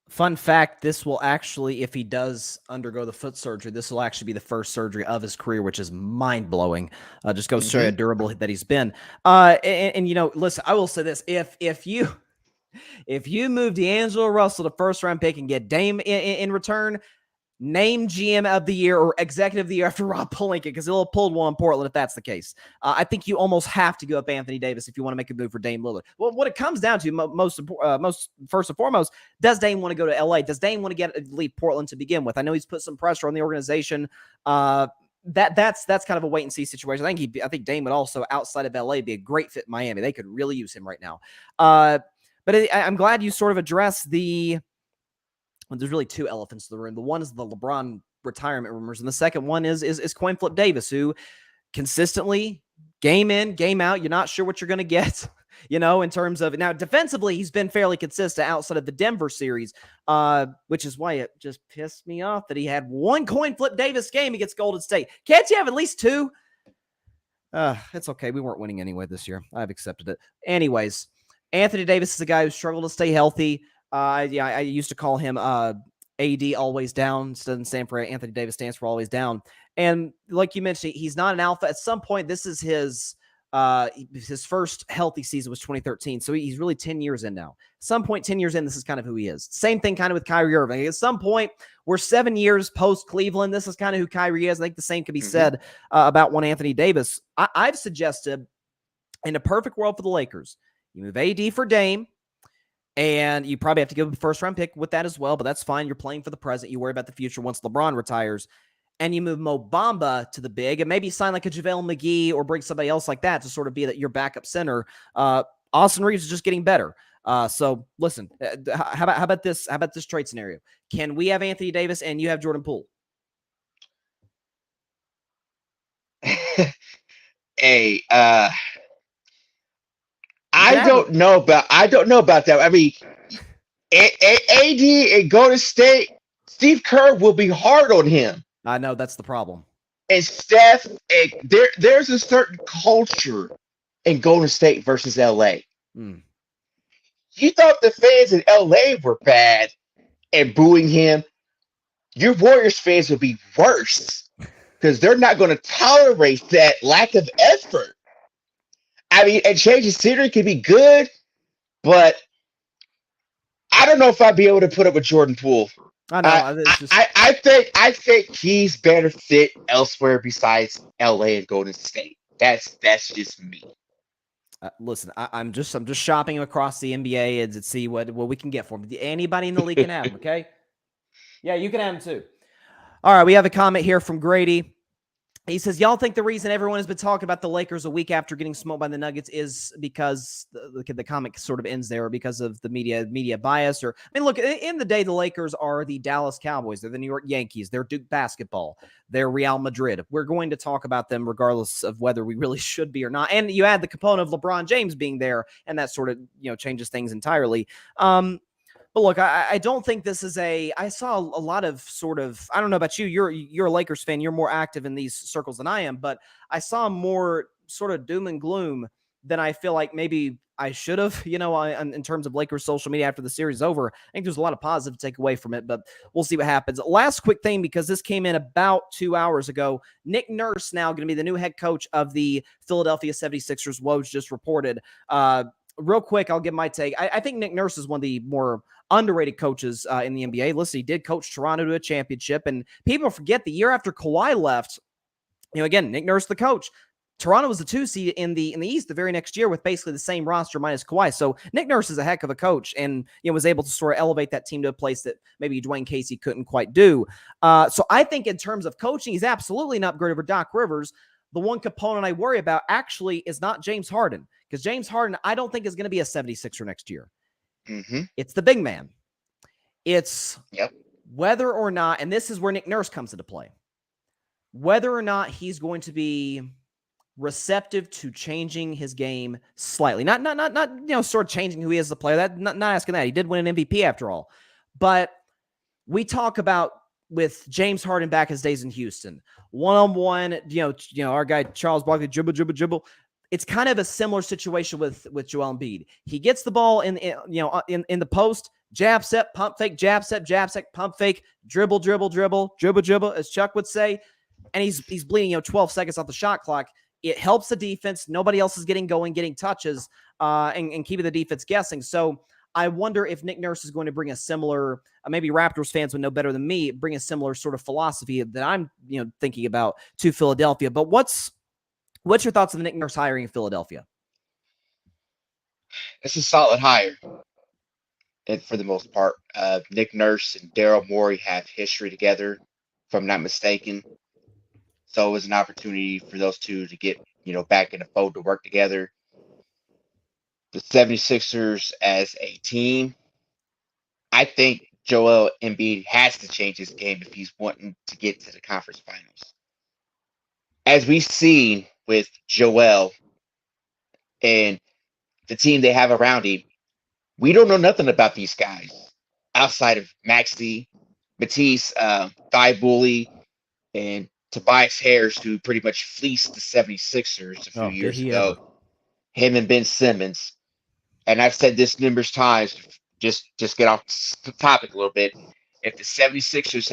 Fun fact, this will actually, if he does undergo the foot surgery, this will actually be the first surgery of his career, which is mind-blowing. Just goes to show how durable that he's been. And listen, I will say this. If you move D'Angelo Russell to first-round pick and get Dame in return, name GM of the year or executive of the year after Rob Pelinka, because he'll have pulled one in Portland if that's the case. I think you almost have to go up Anthony Davis if you want to make a move for Dame Lillard. Well, what it comes down to most first and foremost, does Dame want to go to LA? Does Dame want to leave Portland to begin with? I know he's put some pressure on the organization. That's kind of a wait and see situation. I think Dame would also, outside of LA, be a great fit in Miami. They could really use him right now. But I'm glad you sort of addressed there's really two elephants in the room. The one is the LeBron retirement rumors, and the second one is Coin Flip Davis, who consistently, game in, game out, you're not sure what you're going to get, in terms of, now defensively, he's been fairly consistent outside of the Denver series, which is why it just pissed me off that he had one Coin Flip Davis game against Golden State. Can't you have at least two? It's okay. We weren't winning anyway this year. I've accepted it. Anyways, Anthony Davis is a guy who struggled to stay healthy. I used to call him AD always down. It doesn't stand for Anthony Davis, stands for always down. And like you mentioned, he's not an alpha. At some point, this is his first healthy season was 2013. So he's really 10 years in now. At some point, 10 years in, this is kind of who he is. Same thing kind of with Kyrie Irving. At some point, we're 7 years post Cleveland. This is kind of who Kyrie is. I think the same could be said about one Anthony Davis. I've suggested, in a perfect world for the Lakers, you move AD for Dame. And you probably have to give a first-round pick with that as well, but that's fine. You're playing for the present. You worry about the future once LeBron retires. And you move Mo Bamba to the big and maybe sign like a JaVale McGee or bring somebody else like that to sort of be your backup center. Austin Reeves is just getting better. So listen, how about this trade scenario? Can we have Anthony Davis and you have Jordan Poole? Hey, I don't know about that. I mean, AD and Golden State, Steve Kerr will be hard on him. I know that's the problem. And Steph, there's a certain culture in Golden State versus LA. you thought the fans in LA were bad and booing him. Your Warriors fans would be worse because they're not going to tolerate that lack of effort. I mean, and changing scenery could be good, but I don't know if I'd be able to put up with Jordan Poole. I know. It's just I think he's better fit elsewhere besides LA and Golden State. That's just me. listen. I'm just shopping across the NBA and to see what we can get for him. Anybody in the league can have him. Okay. Yeah, you can have him too. All right, we have a comment here from Grady. He says, y'all think the reason everyone has been talking about the Lakers a week after getting smoked by the Nuggets is because the comic sort of ends there, or because of the media bias? Or, I mean, look, in the day, the Lakers are the Dallas Cowboys. They're the New York Yankees. They're Duke basketball. They're Real Madrid. We're going to talk about them regardless of whether we really should be or not. And you add the component of LeBron James being there, and that sort of, changes things entirely. But look, I don't think this is I saw a lot of sort of, I don't know about you, you're a Lakers fan, you're more active in these circles than I am, but I saw more sort of doom and gloom than I feel like maybe I should have, in terms of Lakers social media after the series is over. I think there's a lot of positive to take away from it, but we'll see what happens. Last quick thing, because this came in about 2 hours ago, Nick Nurse now going to be the new head coach of the Philadelphia 76ers, Woj just reported. Real quick, I'll give my take. I think Nick Nurse is one of the more underrated coaches in the NBA. Listen, he did coach Toronto to a championship, and people forget the year after Kawhi left, again, Nick Nurse, the coach. Toronto was the 2 seed in the East the very next year with basically the same roster minus Kawhi. So Nick Nurse is a heck of a coach, and was able to sort of elevate that team to a place that maybe Dwayne Casey couldn't quite do. So I think in terms of coaching, he's absolutely an upgrade over Doc Rivers. The one component I worry about actually is not James Harden, because James Harden, I don't think is going to be a 76er next year. Mm-hmm. It's the big man. It's Yep. whether or not, and this is where Nick Nurse comes into play, whether or not he's going to be receptive to changing his game slightly. Not sort of changing who he is as a player. That not asking that. He did win an MVP after all. But we talk about with James Harden back his days in Houston, one-on-one, our guy Charles Barkley, dribble. It's kind of a similar situation with Joel Embiid. He gets the ball in the post, jab set, pump fake, jab set, pump fake, dribble, as Chuck would say, and he's bleeding 12 seconds off the shot clock. It helps the defense. Nobody else is getting going, getting touches, and keeping the defense guessing. So I wonder if Nick Nurse is going to bring a similar, maybe Raptors fans would know better than me, bring a similar sort of philosophy that I'm thinking about to Philadelphia. But what's your thoughts on the Nick Nurse hiring in Philadelphia? It's a solid hire, and for the most part, Nick Nurse and Daryl Morey have history together, if I'm not mistaken. So it was an opportunity for those two to get back in the fold to work together. The 76ers as a team, I think Joel Embiid has to change his game if he's wanting to get to the conference finals. As we've seen with Joel and the team they have around him, we don't know nothing about these guys outside of Maxey, Matisse, Thibault, and Tobias Harris, who pretty much fleeced the 76ers a few years ago. Ever. Him and Ben Simmons. And I've said this numerous times, just get off the topic a little bit. If the 76ers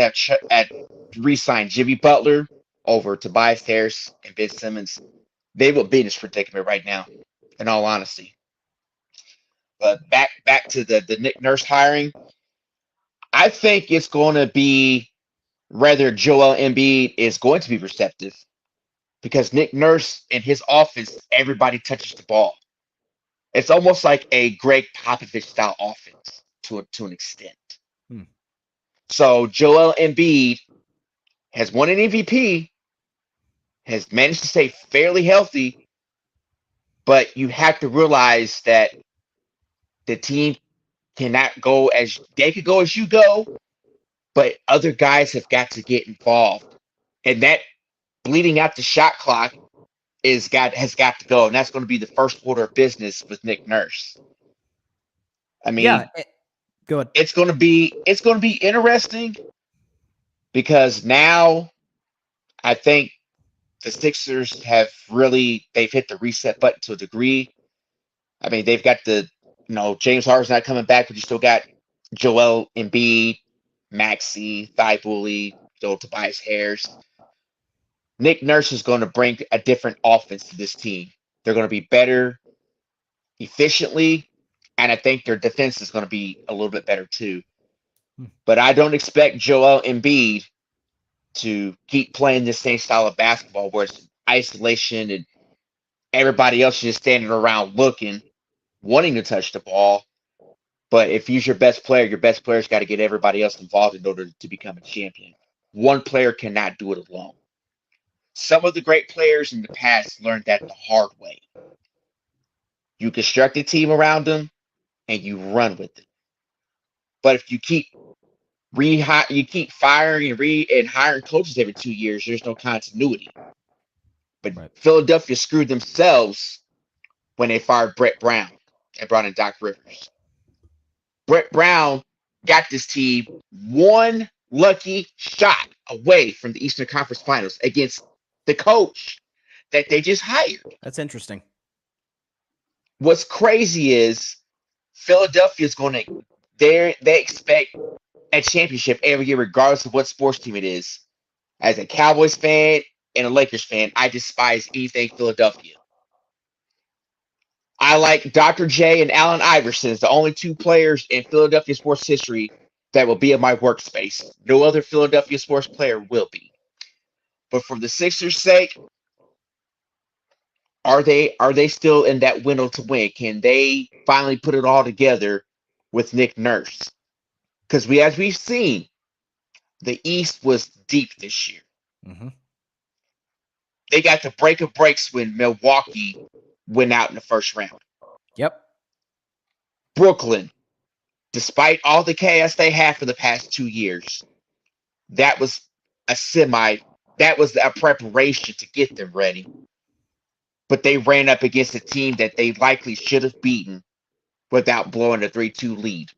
had re-signed Jimmy Butler over Tobias Harris and Ben Simmons, they would be in this predicament right now, in all honesty. But back to the Nick Nurse hiring, I think it's going to be rather Joel Embiid is going to be receptive, because Nick Nurse in his offense, everybody touches the ball. It's almost like a Greg Popovich style offense to an extent. So Joel Embiid has won an MVP, has managed to stay fairly healthy, but you have to realize that the team cannot go as they could go as you go, but other guys have got to get involved, and that bleeding out the shot clock has got to go, and that's going to be the first order of business with Nick Nurse. I mean, go ahead. It's going to be interesting, because now I think the Sixers they've hit the reset button to a degree. I mean, they've got the James Harden's not coming back, but you still got Joel Embiid, Maxey, Thibault, Tobias Harris. Nick Nurse is going to bring a different offense to this team. They're going to be better efficiently, and I think their defense is going to be a little bit better too. But I don't expect Joel Embiid to keep playing this same style of basketball where it's isolation and everybody else is just standing around looking, wanting to touch the ball. But if he's your best player's got to get everybody else involved in order to become a champion. One player cannot do it alone. Some of the great players in the past learned that the hard way. You construct a team around them and you run with it. But if you keep firing and hiring coaches every 2 years, there's no continuity. But Right. Philadelphia screwed themselves when they fired Brett Brown and brought in Doc Rivers. Brett Brown got this team one lucky shot away from the Eastern Conference Finals against the coach that they just hired. That's interesting. What's crazy is Philadelphia is going to they expect a championship every year, regardless of what sports team it is. As a Cowboys fan and a Lakers fan, I despise anything Philadelphia. I like Dr. J and Allen Iverson as the only two players in Philadelphia sports history that will be in my workspace. No other Philadelphia sports player will be. But for the Sixers' sake, are they still in that window to win? Can they finally put it all together with Nick Nurse? Because as we've seen, the East was deep this year. Mm-hmm. They got the break of breaks when Milwaukee went out in the first round. Yep. Brooklyn, despite all the chaos they had for the past 2 years, that was a preparation to get them ready. But they ran up against a team that they likely should have beaten without blowing a 3-2 lead.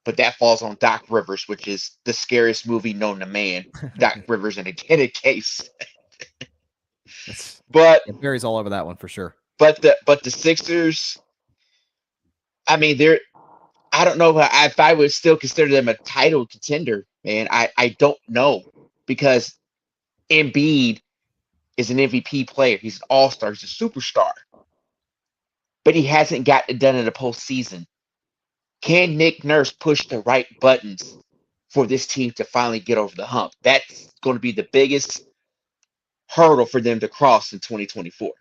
But that falls on Doc Rivers, which is the scariest movie known to man. Doc Rivers in a case. But it varies all over that one for sure. But the Sixers, I mean, I don't know if I would still consider them a title contender, man. I don't know, because Embiid is an MVP player. He's an all-star. He's a superstar. But he hasn't gotten it done in the postseason. Can Nick Nurse push the right buttons for this team to finally get over the hump? That's going to be the biggest hurdle for them to cross in 2024.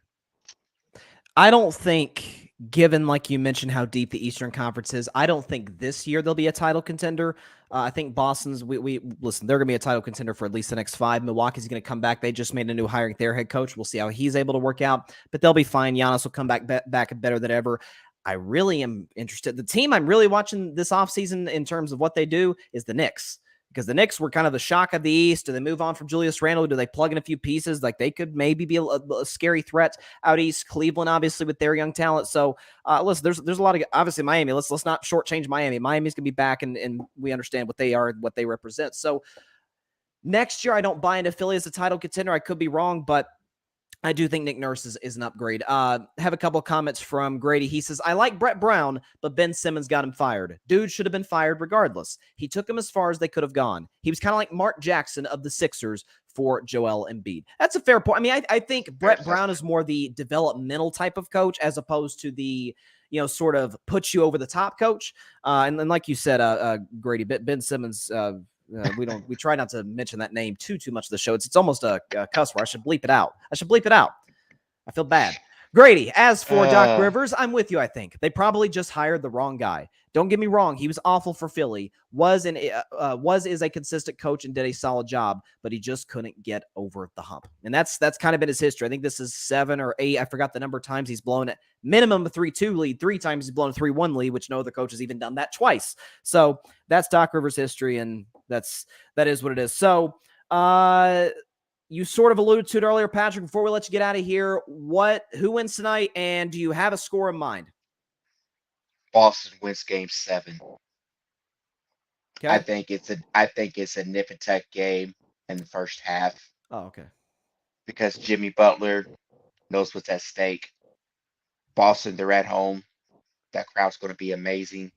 I don't think, given, like you mentioned, how deep the Eastern Conference is, I don't think this year they'll be a title contender. I think Boston's, listen, they're going to be a title contender for at least the next 5. Milwaukee's going to come back. They just made a new hiring their head coach. We'll see how he's able to work out, but they'll be fine. Giannis will come back better than ever. I really am interested. The team I'm really watching this offseason in terms of what they do is the Knicks, because the Knicks were kind of the shock of the East. Do they move on from Julius Randle? Do they plug in a few pieces? Like, they could maybe be a scary threat out East. Cleveland, obviously, with their young talent. So, listen, there's a lot of, obviously, Miami. Let's not shortchange Miami. Miami's going to be back, and we understand what they are, what they represent. So next year, I don't buy into Philly as a title contender. I could be wrong, but I do think Nick Nurse is an upgrade. Have a couple of comments from Grady. He says, I like Brett Brown, but Ben Simmons got him fired. Dude should have been fired regardless. He took him as far as they could have gone. He was kind of like Mark Jackson of the Sixers for Joel Embiid. That's a fair point. I mean, I think Brett Brown is more the developmental type of coach as opposed to the, sort of put you over the top coach. And then, like you said, Grady, Ben Simmons, we try not to mention that name too much of the show. It's almost a cuss word. I should bleep it out. I feel bad. Grady, as for Doc Rivers, I'm with you. I think they probably just hired the wrong guy. Don't get me wrong. He was awful for Philly, is a consistent coach and did a solid job, but he just couldn't get over the hump. And that's kind of been his history. I think this is 7 or 8. I forgot the number of times he's blown it. Minimum a 3-2 lead. 3 times he's blown a 3-1 lead, which no other coach has even done that twice. So that's Doc Rivers' history, and that is what it is. So, you sort of alluded to it earlier, Patrick. Before we let you get out of here, who wins tonight, and do you have a score in mind? Boston wins Game 7. Okay. I think it's a nip and tuck game in the first half. Oh, okay. Because Jimmy Butler knows what's at stake. Boston, they're at home. That crowd's going to be amazing.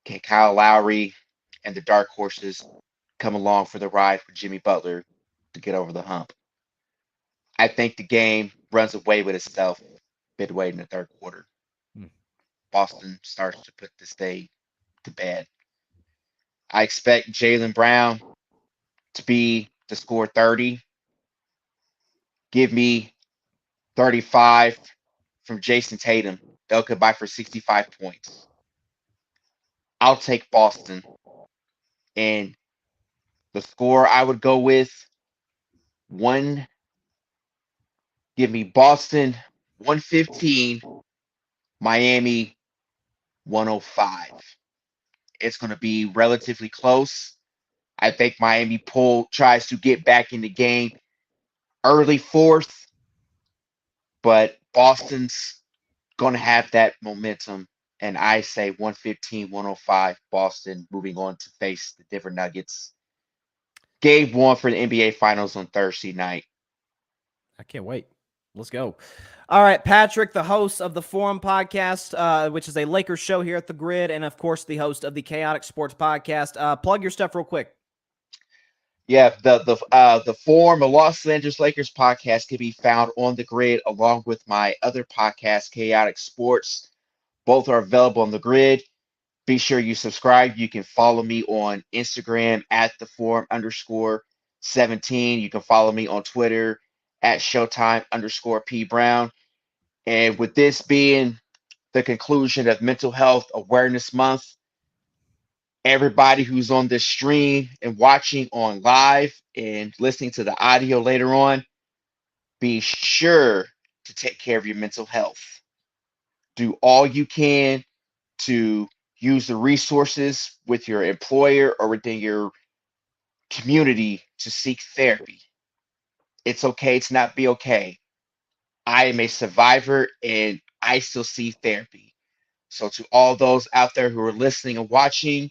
Can Kyle Lowry and the dark horses come along for the ride for Jimmy Butler to get over the hump? I think the game runs away with itself midway in the third quarter. Hmm. Boston starts to put this day to bed. I expect Jaylen Brown to be to score 30. Give me 35 from Jason Tatum. They'll combine for 65 points. I'll take Boston. And the score I would go with one. Give me Boston 115, Miami 105. It's going to be relatively close. I think Miami tries to get back in the game early fourth, but Boston's going to have that momentum. And I say 115, 105, Boston moving on to face the Denver Nuggets. Game one for the NBA Finals on Thursday night. I can't wait. Let's go. All right, Patrick, the host of the Forum podcast, which is a Lakers show here at the Grid, and of course the host of the Chaotic Sports podcast. Plug your stuff real quick. Yeah, the Forum, the Los Angeles Lakers podcast, can be found on the Grid along with my other podcast, Chaotic Sports. Both are available on the Grid. Be sure you subscribe. You can follow me on Instagram at the Forum_17. You can follow me on Twitter at Showtime_P Brown. And with this being the conclusion of Mental Health Awareness Month, everybody who's on this stream and watching on live and listening to the audio later on, be sure to take care of your mental health. Do all you can to use the resources with your employer or within your community to seek therapy. It's okay to not be okay. I am a survivor and I still see therapy. So to all those out there who are listening and watching,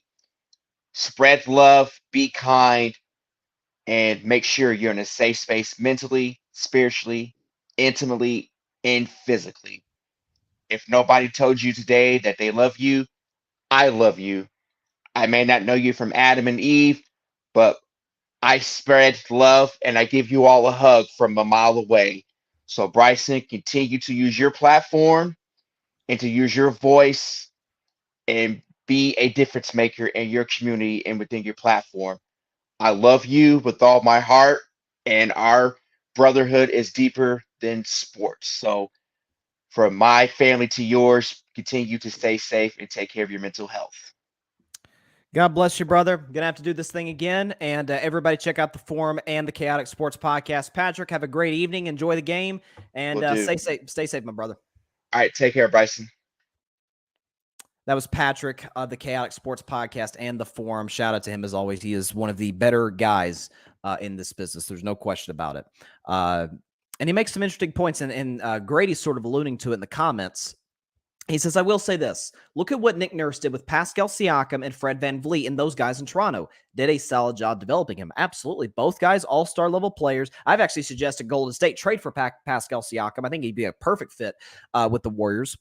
spread love, be kind, and make sure you're in a safe space mentally, spiritually, intimately, and physically. If nobody told you today that they love you, I love you. I may not know you from Adam and Eve, but I spread love and I give you all a hug from a mile away. So, Bryson, continue to use your platform and to use your voice and be a difference maker in your community and within your platform. I love you with all my heart, and our brotherhood is deeper than sports. So, from my family to yours, continue to stay safe and take care of your mental health. God bless you, brother. Gonna have to do this thing again. And everybody check out the Forum and the Chaotic Sports podcast. Patrick, have a great evening. Enjoy the game. And stay safe, my brother. All right, take care, Bryson. That was Patrick of the Chaotic Sports podcast and the Forum. Shout out to him as always. He is one of the better guys in this business. There's no question about it. And he makes some interesting points. And Grady's sort of alluding to it in the comments. He says, I will say this. Look at what Nick Nurse did with Pascal Siakam and Fred VanVleet and those guys in Toronto. Did a solid job developing him. Absolutely. Both guys, all-star level players. I've actually suggested Golden State trade for Pascal Siakam. I think he'd be a perfect fit with the Warriors.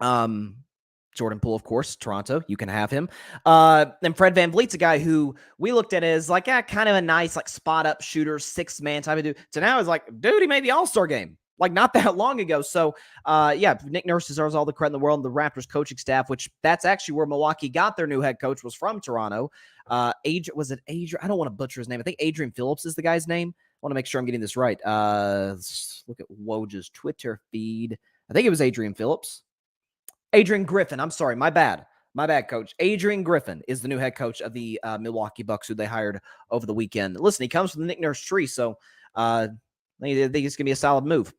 Jordan Poole, of course, Toronto. You can have him. And Fred VanVleet's a guy who we looked at as like, kind of a nice, like, spot-up shooter, six-man type of dude. So now it's like, dude, he made the All-Star game. Like, not that long ago. So, Nick Nurse deserves all the credit in the world. And the Raptors coaching staff, which that's actually where Milwaukee got their new head coach, was from Toronto. Was it Adrian? I don't want to butcher his name. I think Adrian Phillips is the guy's name. I want to make sure I'm getting this right. Let's look at Woj's Twitter feed. I think it was Adrian Phillips. Adrian Griffin. I'm sorry. My bad, coach. Adrian Griffin is the new head coach of the Milwaukee Bucks, who they hired over the weekend. Listen, he comes from the Nick Nurse tree, so I think it's going to be a solid move.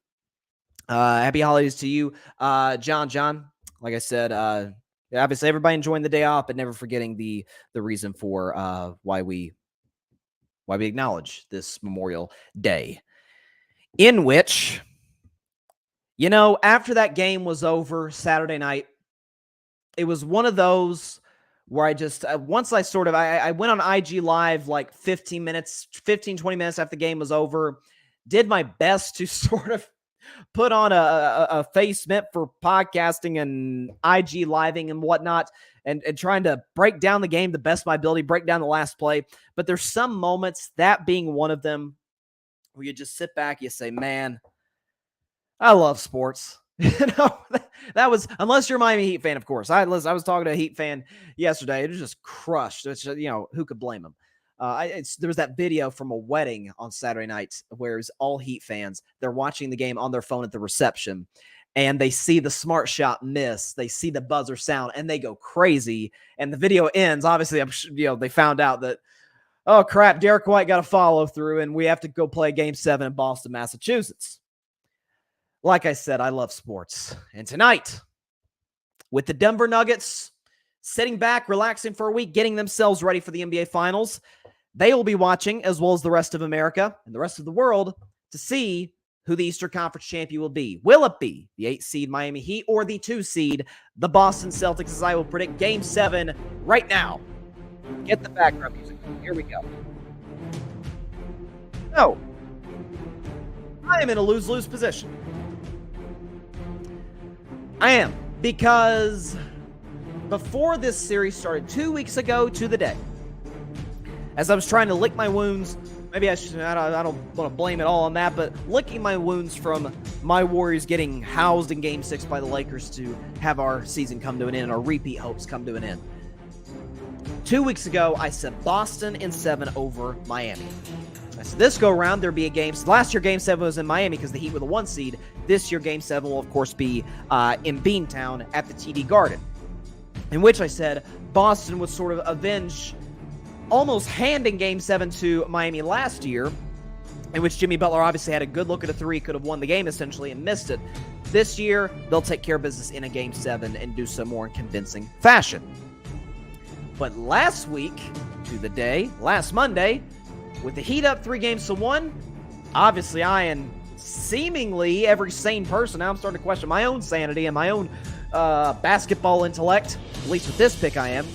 Happy holidays to you, John. Like I said, obviously everybody enjoying the day off, but never forgetting the reason for why we acknowledge this Memorial Day, in which, after that game was over Saturday night, it was one of those where I just, once I went on IG Live like 15, 20 minutes after the game was over, did my best to sort of put on a face meant for podcasting and IG living and whatnot, and trying to break down the game the best of my ability, break down the last play. But there's some moments, that being one of them, where you just sit back, you say, man, I love sports. That was, unless you're a Miami Heat fan, of course. I was talking to a Heat fan yesterday. It was just crushed. It's just, who could blame him? There was that video from a wedding on Saturday night where it was all Heat fans. They're watching the game on their phone at the reception, and they see the smart shot miss. They see the buzzer sound, and they go crazy. And the video ends. Obviously, they found out that, oh crap, Derek White got a follow through, and we have to go play Game 7 in Boston, Massachusetts. Like I said, I love sports. And tonight, with the Denver Nuggets sitting back, relaxing for a week, getting themselves ready for the NBA Finals, they will be watching, as well as the rest of America and the rest of the world, to see who the Eastern Conference champion will be. Will it be the 8 seed Miami Heat or the 2 seed, the Boston Celtics, as I will predict Game 7 right now. Get the background music. Here we go. So, I am in a lose-lose position. I am, because before this series started 2 weeks ago to the day, as I was trying to lick my wounds, maybe I don't want to blame it all on that, but licking my wounds from my Warriors getting housed in Game 6 by the Lakers to have our season come to an end and our repeat hopes come to an end. 2 weeks ago, I said Boston in 7 over Miami. I said this go around, there'd be a game. Last year, Game 7 was in Miami because the Heat were the 1 seed. This year, Game 7 will, of course, be in Beantown at the TD Garden, in which I said Boston would sort of avenge almost handing Game 7 to Miami last year, in which Jimmy Butler obviously had a good look at a 3, could have won the game essentially and missed it. This year, they'll take care of business in a Game 7 and do so more in convincing fashion. But last week, to the day, last Monday, with the Heat up 3-1, obviously I and seemingly every sane person, now I'm starting to question my own sanity and my own basketball intellect, at least with this pick I am,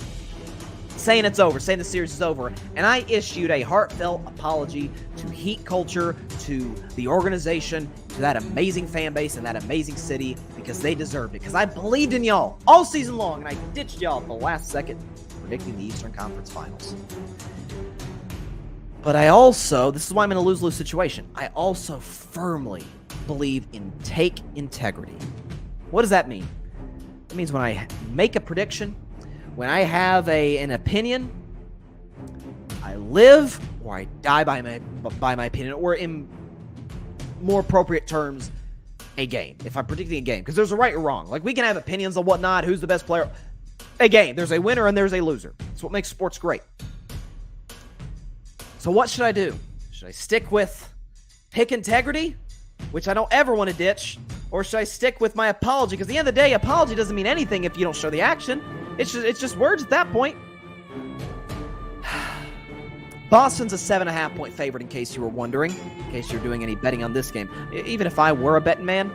saying it's over, saying the series is over. And I issued a heartfelt apology to Heat culture, to the organization, to that amazing fan base and that amazing city, because they deserved it. Because I believed in y'all all season long, and I ditched y'all at the last second, predicting the Eastern Conference Finals. But I also, this is why I'm in a lose-lose situation, I also firmly believe in take integrity. What does that mean? It means when I make a prediction, when I have an opinion, I live or I die by my opinion, or in more appropriate terms, a game. If I'm predicting a game, because there's a right or wrong. Like, we can have opinions on whatnot, who's the best player. A game, there's a winner and there's a loser. That's what makes sports great. So what should I do? Should I stick with pick integrity, which I don't ever want to ditch, or should I stick with my apology? Because at the end of the day, apology doesn't mean anything if you don't show the action. It's just words at that point. Boston's a 7.5 point favorite, in case you were wondering, in case you're doing any betting on this game. Even if I were a betting man,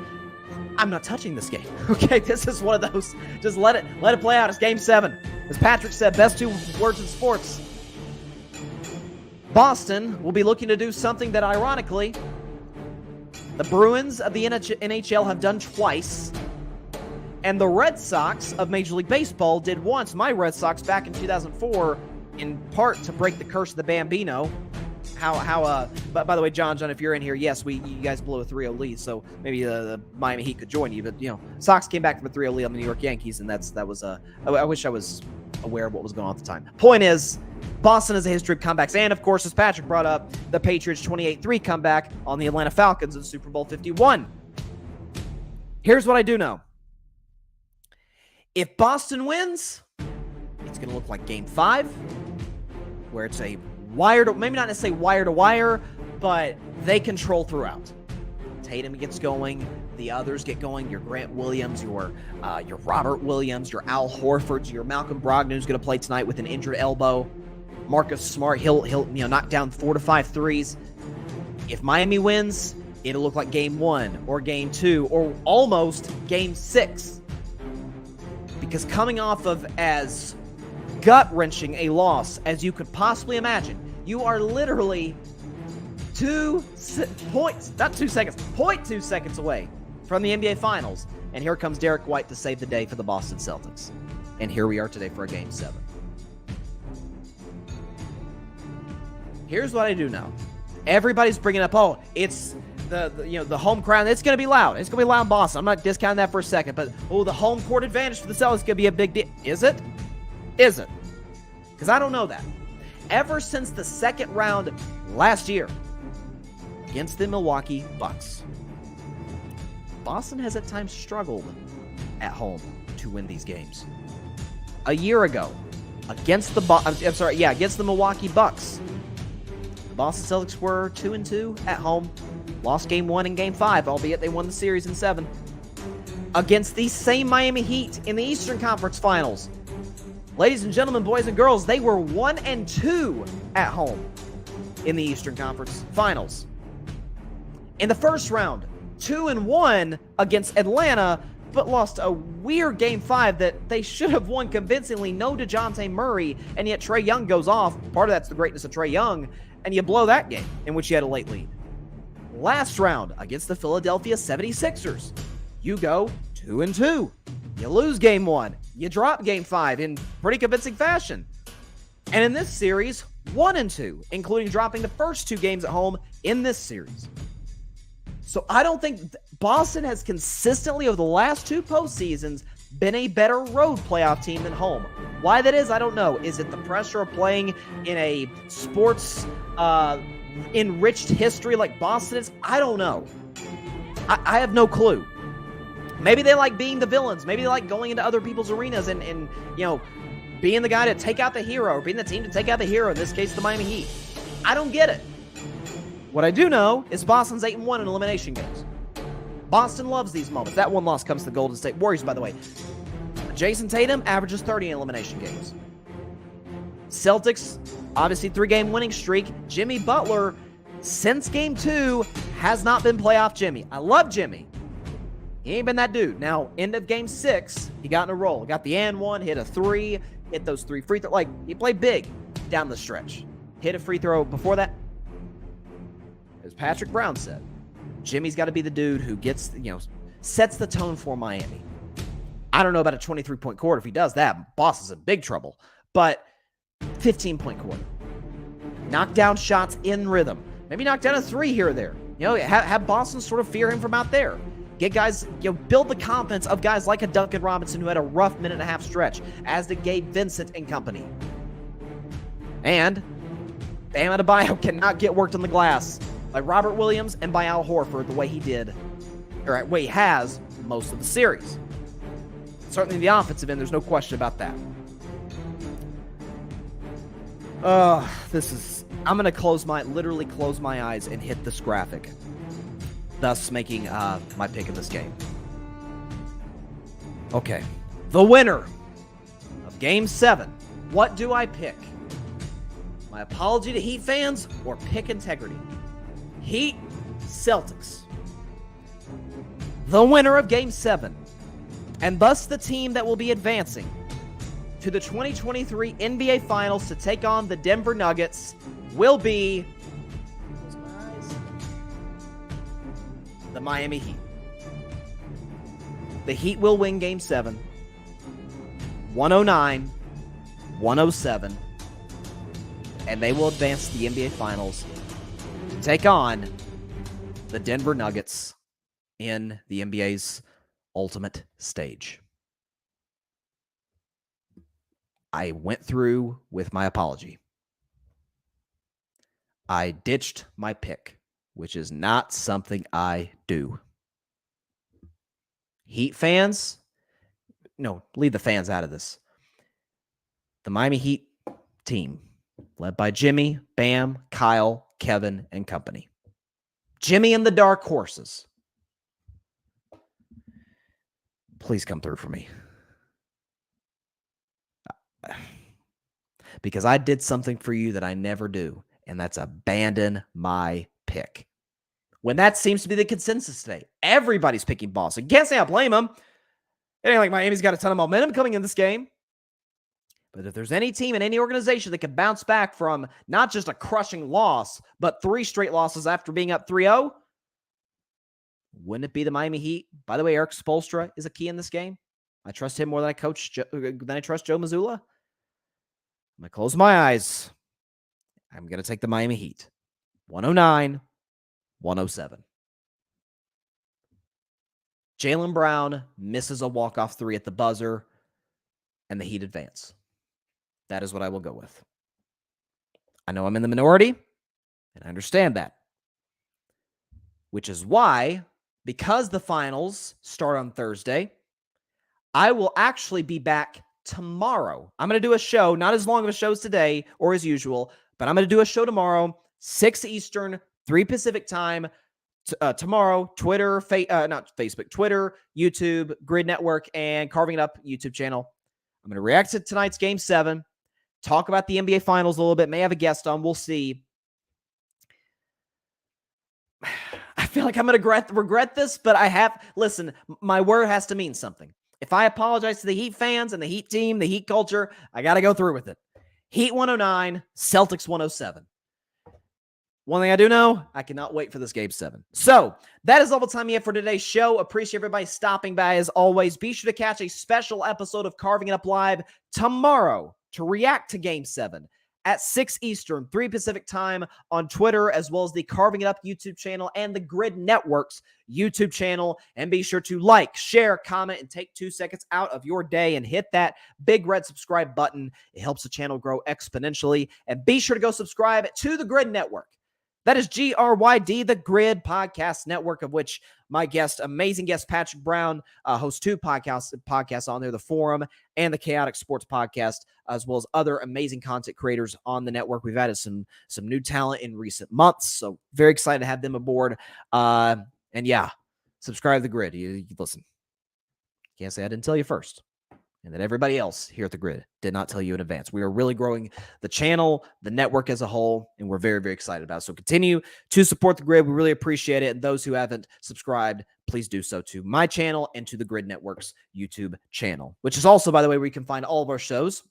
I'm not touching this game. Okay, this is one of those. Just let it play out. It's Game 7. As Patrick said, best 2 words in sports. Boston will be looking to do something that, ironically, the Bruins of the NHL have done twice, and the Red Sox of Major League Baseball did once. My Red Sox back in 2004, in part to break the curse of the Bambino. But by the way, John, if you're in here, yes, you guys blew a 3-0 lead, so maybe the Miami Heat could join you. But Sox came back from a 3-0 lead on the New York Yankees, and that was I wish I was aware of what was going on at the time. Point is, Boston has a history of comebacks, and of course, as Patrick brought up, the Patriots' 28-3 comeback on the Atlanta Falcons in Super Bowl 51. Here's what I do know: if Boston wins, it's going to look like Game 5, where it's a maybe not necessarily wire to wire, but they control throughout. Tatum gets going, the others get going. Your Grant Williams, your Robert Williams, your Al Horford, your Malcolm Brogdon, who's going to play tonight with an injured elbow. Marcus Smart, he'll knock down 4 to 5 threes. If Miami wins, it'll look like Game 1 or Game 2 or almost Game 6. Because coming off of as gut-wrenching a loss as you could possibly imagine, you are literally 0.2 seconds away from the NBA Finals. And here comes Derek White to save the day for the Boston Celtics. And here we are today for a Game 7. Here's what I do know. Everybody's bringing up, it's the home crowd. It's going to be loud. It's going to be loud in Boston. I'm not discounting that for a second. But, the home court advantage for the Celtics is going to be a big deal. Is it? Is it? Because I don't know that. Ever since the second round last year against the Milwaukee Bucks, Boston has at times struggled at home to win these games. A year ago, against the Milwaukee Bucks, the Boston Celtics were 2-2 at home, lost game 1 and game 5, albeit they won the series in 7. Against the same Miami Heat in the Eastern Conference Finals, ladies and gentlemen, boys and girls, they were 1-2 at home in the Eastern Conference Finals. In the first round, 2-1 against Atlanta, but lost a weird Game 5 that they should have won convincingly. No DeJounte Murray, and yet Trae Young goes off. Part of that's the greatness of Trae Young, and you blow that game in which you had a late lead. Last round against the Philadelphia 76ers, you go 2-2. You lose Game 1. You drop Game 5 in pretty convincing fashion. And in this series, 1-2, including dropping the first 2 games at home in this series. So I don't think Boston has consistently, over the last 2 postseasons, been a better road playoff team than home. Why that is, I don't know. Is it the pressure of playing in a sports enriched history like Boston is? I don't know. I have no clue. Maybe they like being the villains. Maybe they like going into other people's arenas and being the guy to take out the hero, or being the team to take out the hero, in this case, the Miami Heat. I don't get it. What I do know is Boston's 8-1 in elimination games. Boston loves these moments. That one loss comes to the Golden State Warriors, by the way. Jason Tatum averages 30 in elimination games. Celtics, obviously 3-game winning streak. Jimmy Butler, since Game 2, has not been playoff Jimmy. I love Jimmy. He ain't been that dude. Now, end of Game 6, he got in a roll. Got the and one, hit a 3, hit those 3 free throws. He played big down the stretch. Hit a free throw before that. As Patrick Brown said, Jimmy's got to be the dude who gets, sets the tone for Miami. I don't know about a 23-point quarter. If he does that, Boston's in big trouble. But 15-point quarter. Knock down shots in rhythm. Maybe knock down a 3 here or there. Have Boston sort of fear him from out there. Get guys, build the confidence of guys like a Duncan Robinson who had a rough minute-and-a-half stretch, as did Gabe Vincent and company. And Bam Adebayo cannot get worked on the glass by Robert Williams and by Al Horford the way he did, or the way he has most of the series. Certainly the offensive end, there's no question about that. I'm going to literally close my eyes and hit this graphic, thus making my pick of this game. Okay, the winner of Game 7. What do I pick? My apology to Heat fans or pick integrity? Heat, Celtics. The winner of Game 7, and thus the team that will be advancing to the 2023 NBA Finals to take on the Denver Nuggets, will be the Miami Heat. The Heat will win Game 7, 109-107, and they will advance to the NBA Finals to take on the Denver Nuggets in the NBA's ultimate stage. I went through with my apology. I ditched my pick, which is not something I do. Heat fans, leave the fans out of this. The Miami Heat team, led by Jimmy, Bam, Kyle, Kevin, and company. Jimmy and the Dark Horses. Please come through for me. Because I did something for you that I never do, and that's abandon my pick. When that seems to be the consensus today. Everybody's picking Boston. Can't say I blame them. It ain't like Miami's got a ton of momentum coming in this game. But if there's any team and any organization that can bounce back from not just a crushing loss, but 3 straight losses after being up 3-0, wouldn't it be the Miami Heat? By the way, Eric Spoelstra is a key in this game. I trust him more than I trust Joe Mazzulla. I'm going to close my eyes. I'm going to take the Miami Heat. 109-107. Jaylen Brown misses a walk-off 3 at the buzzer, and the Heat advance. That is what I will go with. I know I'm in the minority, and I understand that. Which is why, because the finals start on Thursday, I will actually be back tomorrow. I'm going to do a show, not as long of a show as today or as usual, but I'm going to do a show tomorrow, 6 Eastern, 3 Pacific time. Tomorrow, Twitter, not Facebook, Twitter, YouTube, Grid Network, and Carving It Up YouTube channel. I'm going to react to tonight's Game 7, talk about the NBA Finals a little bit, may have a guest on, we'll see. I feel like I'm going to regret this, but listen, my word has to mean something. If I apologize to the Heat fans and the Heat team, the Heat culture, I got to go through with it. Heat 109, Celtics 107. One thing I do know, I cannot wait for this Game 7. So, that is all the time we have for today's show. Appreciate everybody stopping by as always. Be sure to catch a special episode of Carving It Up Live tomorrow to react to Game 7 at 6 Eastern, 3 Pacific time on Twitter, as well as the Carving It Up YouTube channel and the Grid Network's YouTube channel. And be sure to like, share, comment, and take 2 seconds out of your day and hit that big red subscribe button. It helps the channel grow exponentially. And be sure to go subscribe to the Grid Network. That is GRYD, the Grid Podcast Network, of which my amazing guest, Patrick Brown, hosts 2 podcasts on there, The Forum and the Chaotic Sports Podcast, as well as other amazing content creators on the network. We've added some new talent in recent months, so very excited to have them aboard. And yeah, subscribe to the Grid. You listen. Can't say I didn't tell you first. And that everybody else here at the Grid did not tell you in advance. We are really growing the channel, the network as a whole, and we're very, very excited about it. So continue to support the Grid. We really appreciate it. And those who haven't subscribed, please do so to my channel and to the Grid Network's YouTube channel, which is also, by the way, where you can find all of our shows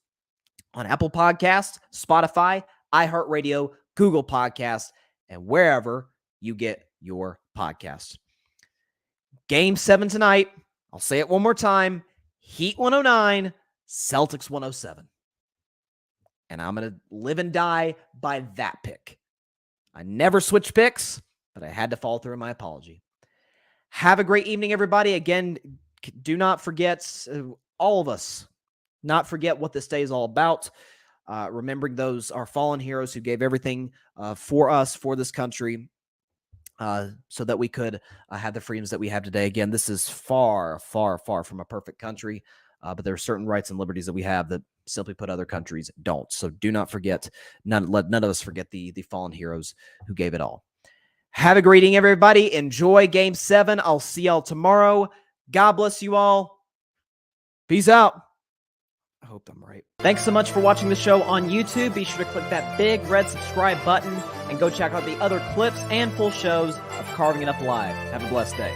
on Apple Podcasts, Spotify, iHeartRadio, Google Podcasts, and wherever you get your podcasts. Game 7 tonight. I'll say it one more time. Heat 109, Celtics 107. And I'm going to live and die by that pick. I never switch picks, but I had to follow through in my apology. Have a great evening, everybody. Again, do not forget, all of us, not forget what this day is all about. Remembering our fallen heroes who gave everything for us, for this country, so that we could have the freedoms that we have today. Again, this is far, far, far from a perfect country, but there are certain rights and liberties that we have that, simply put, other countries don't. So do not forget, none of us forget the fallen heroes who gave it all. Have a great evening, everybody. Enjoy Game 7. I'll see y'all tomorrow. God bless you all. Peace out. I hope I'm right. Thanks so much for watching the show on YouTube. Be sure to click that big red subscribe button and go check out the other clips and full shows of Carving It Up Live. Have a blessed day.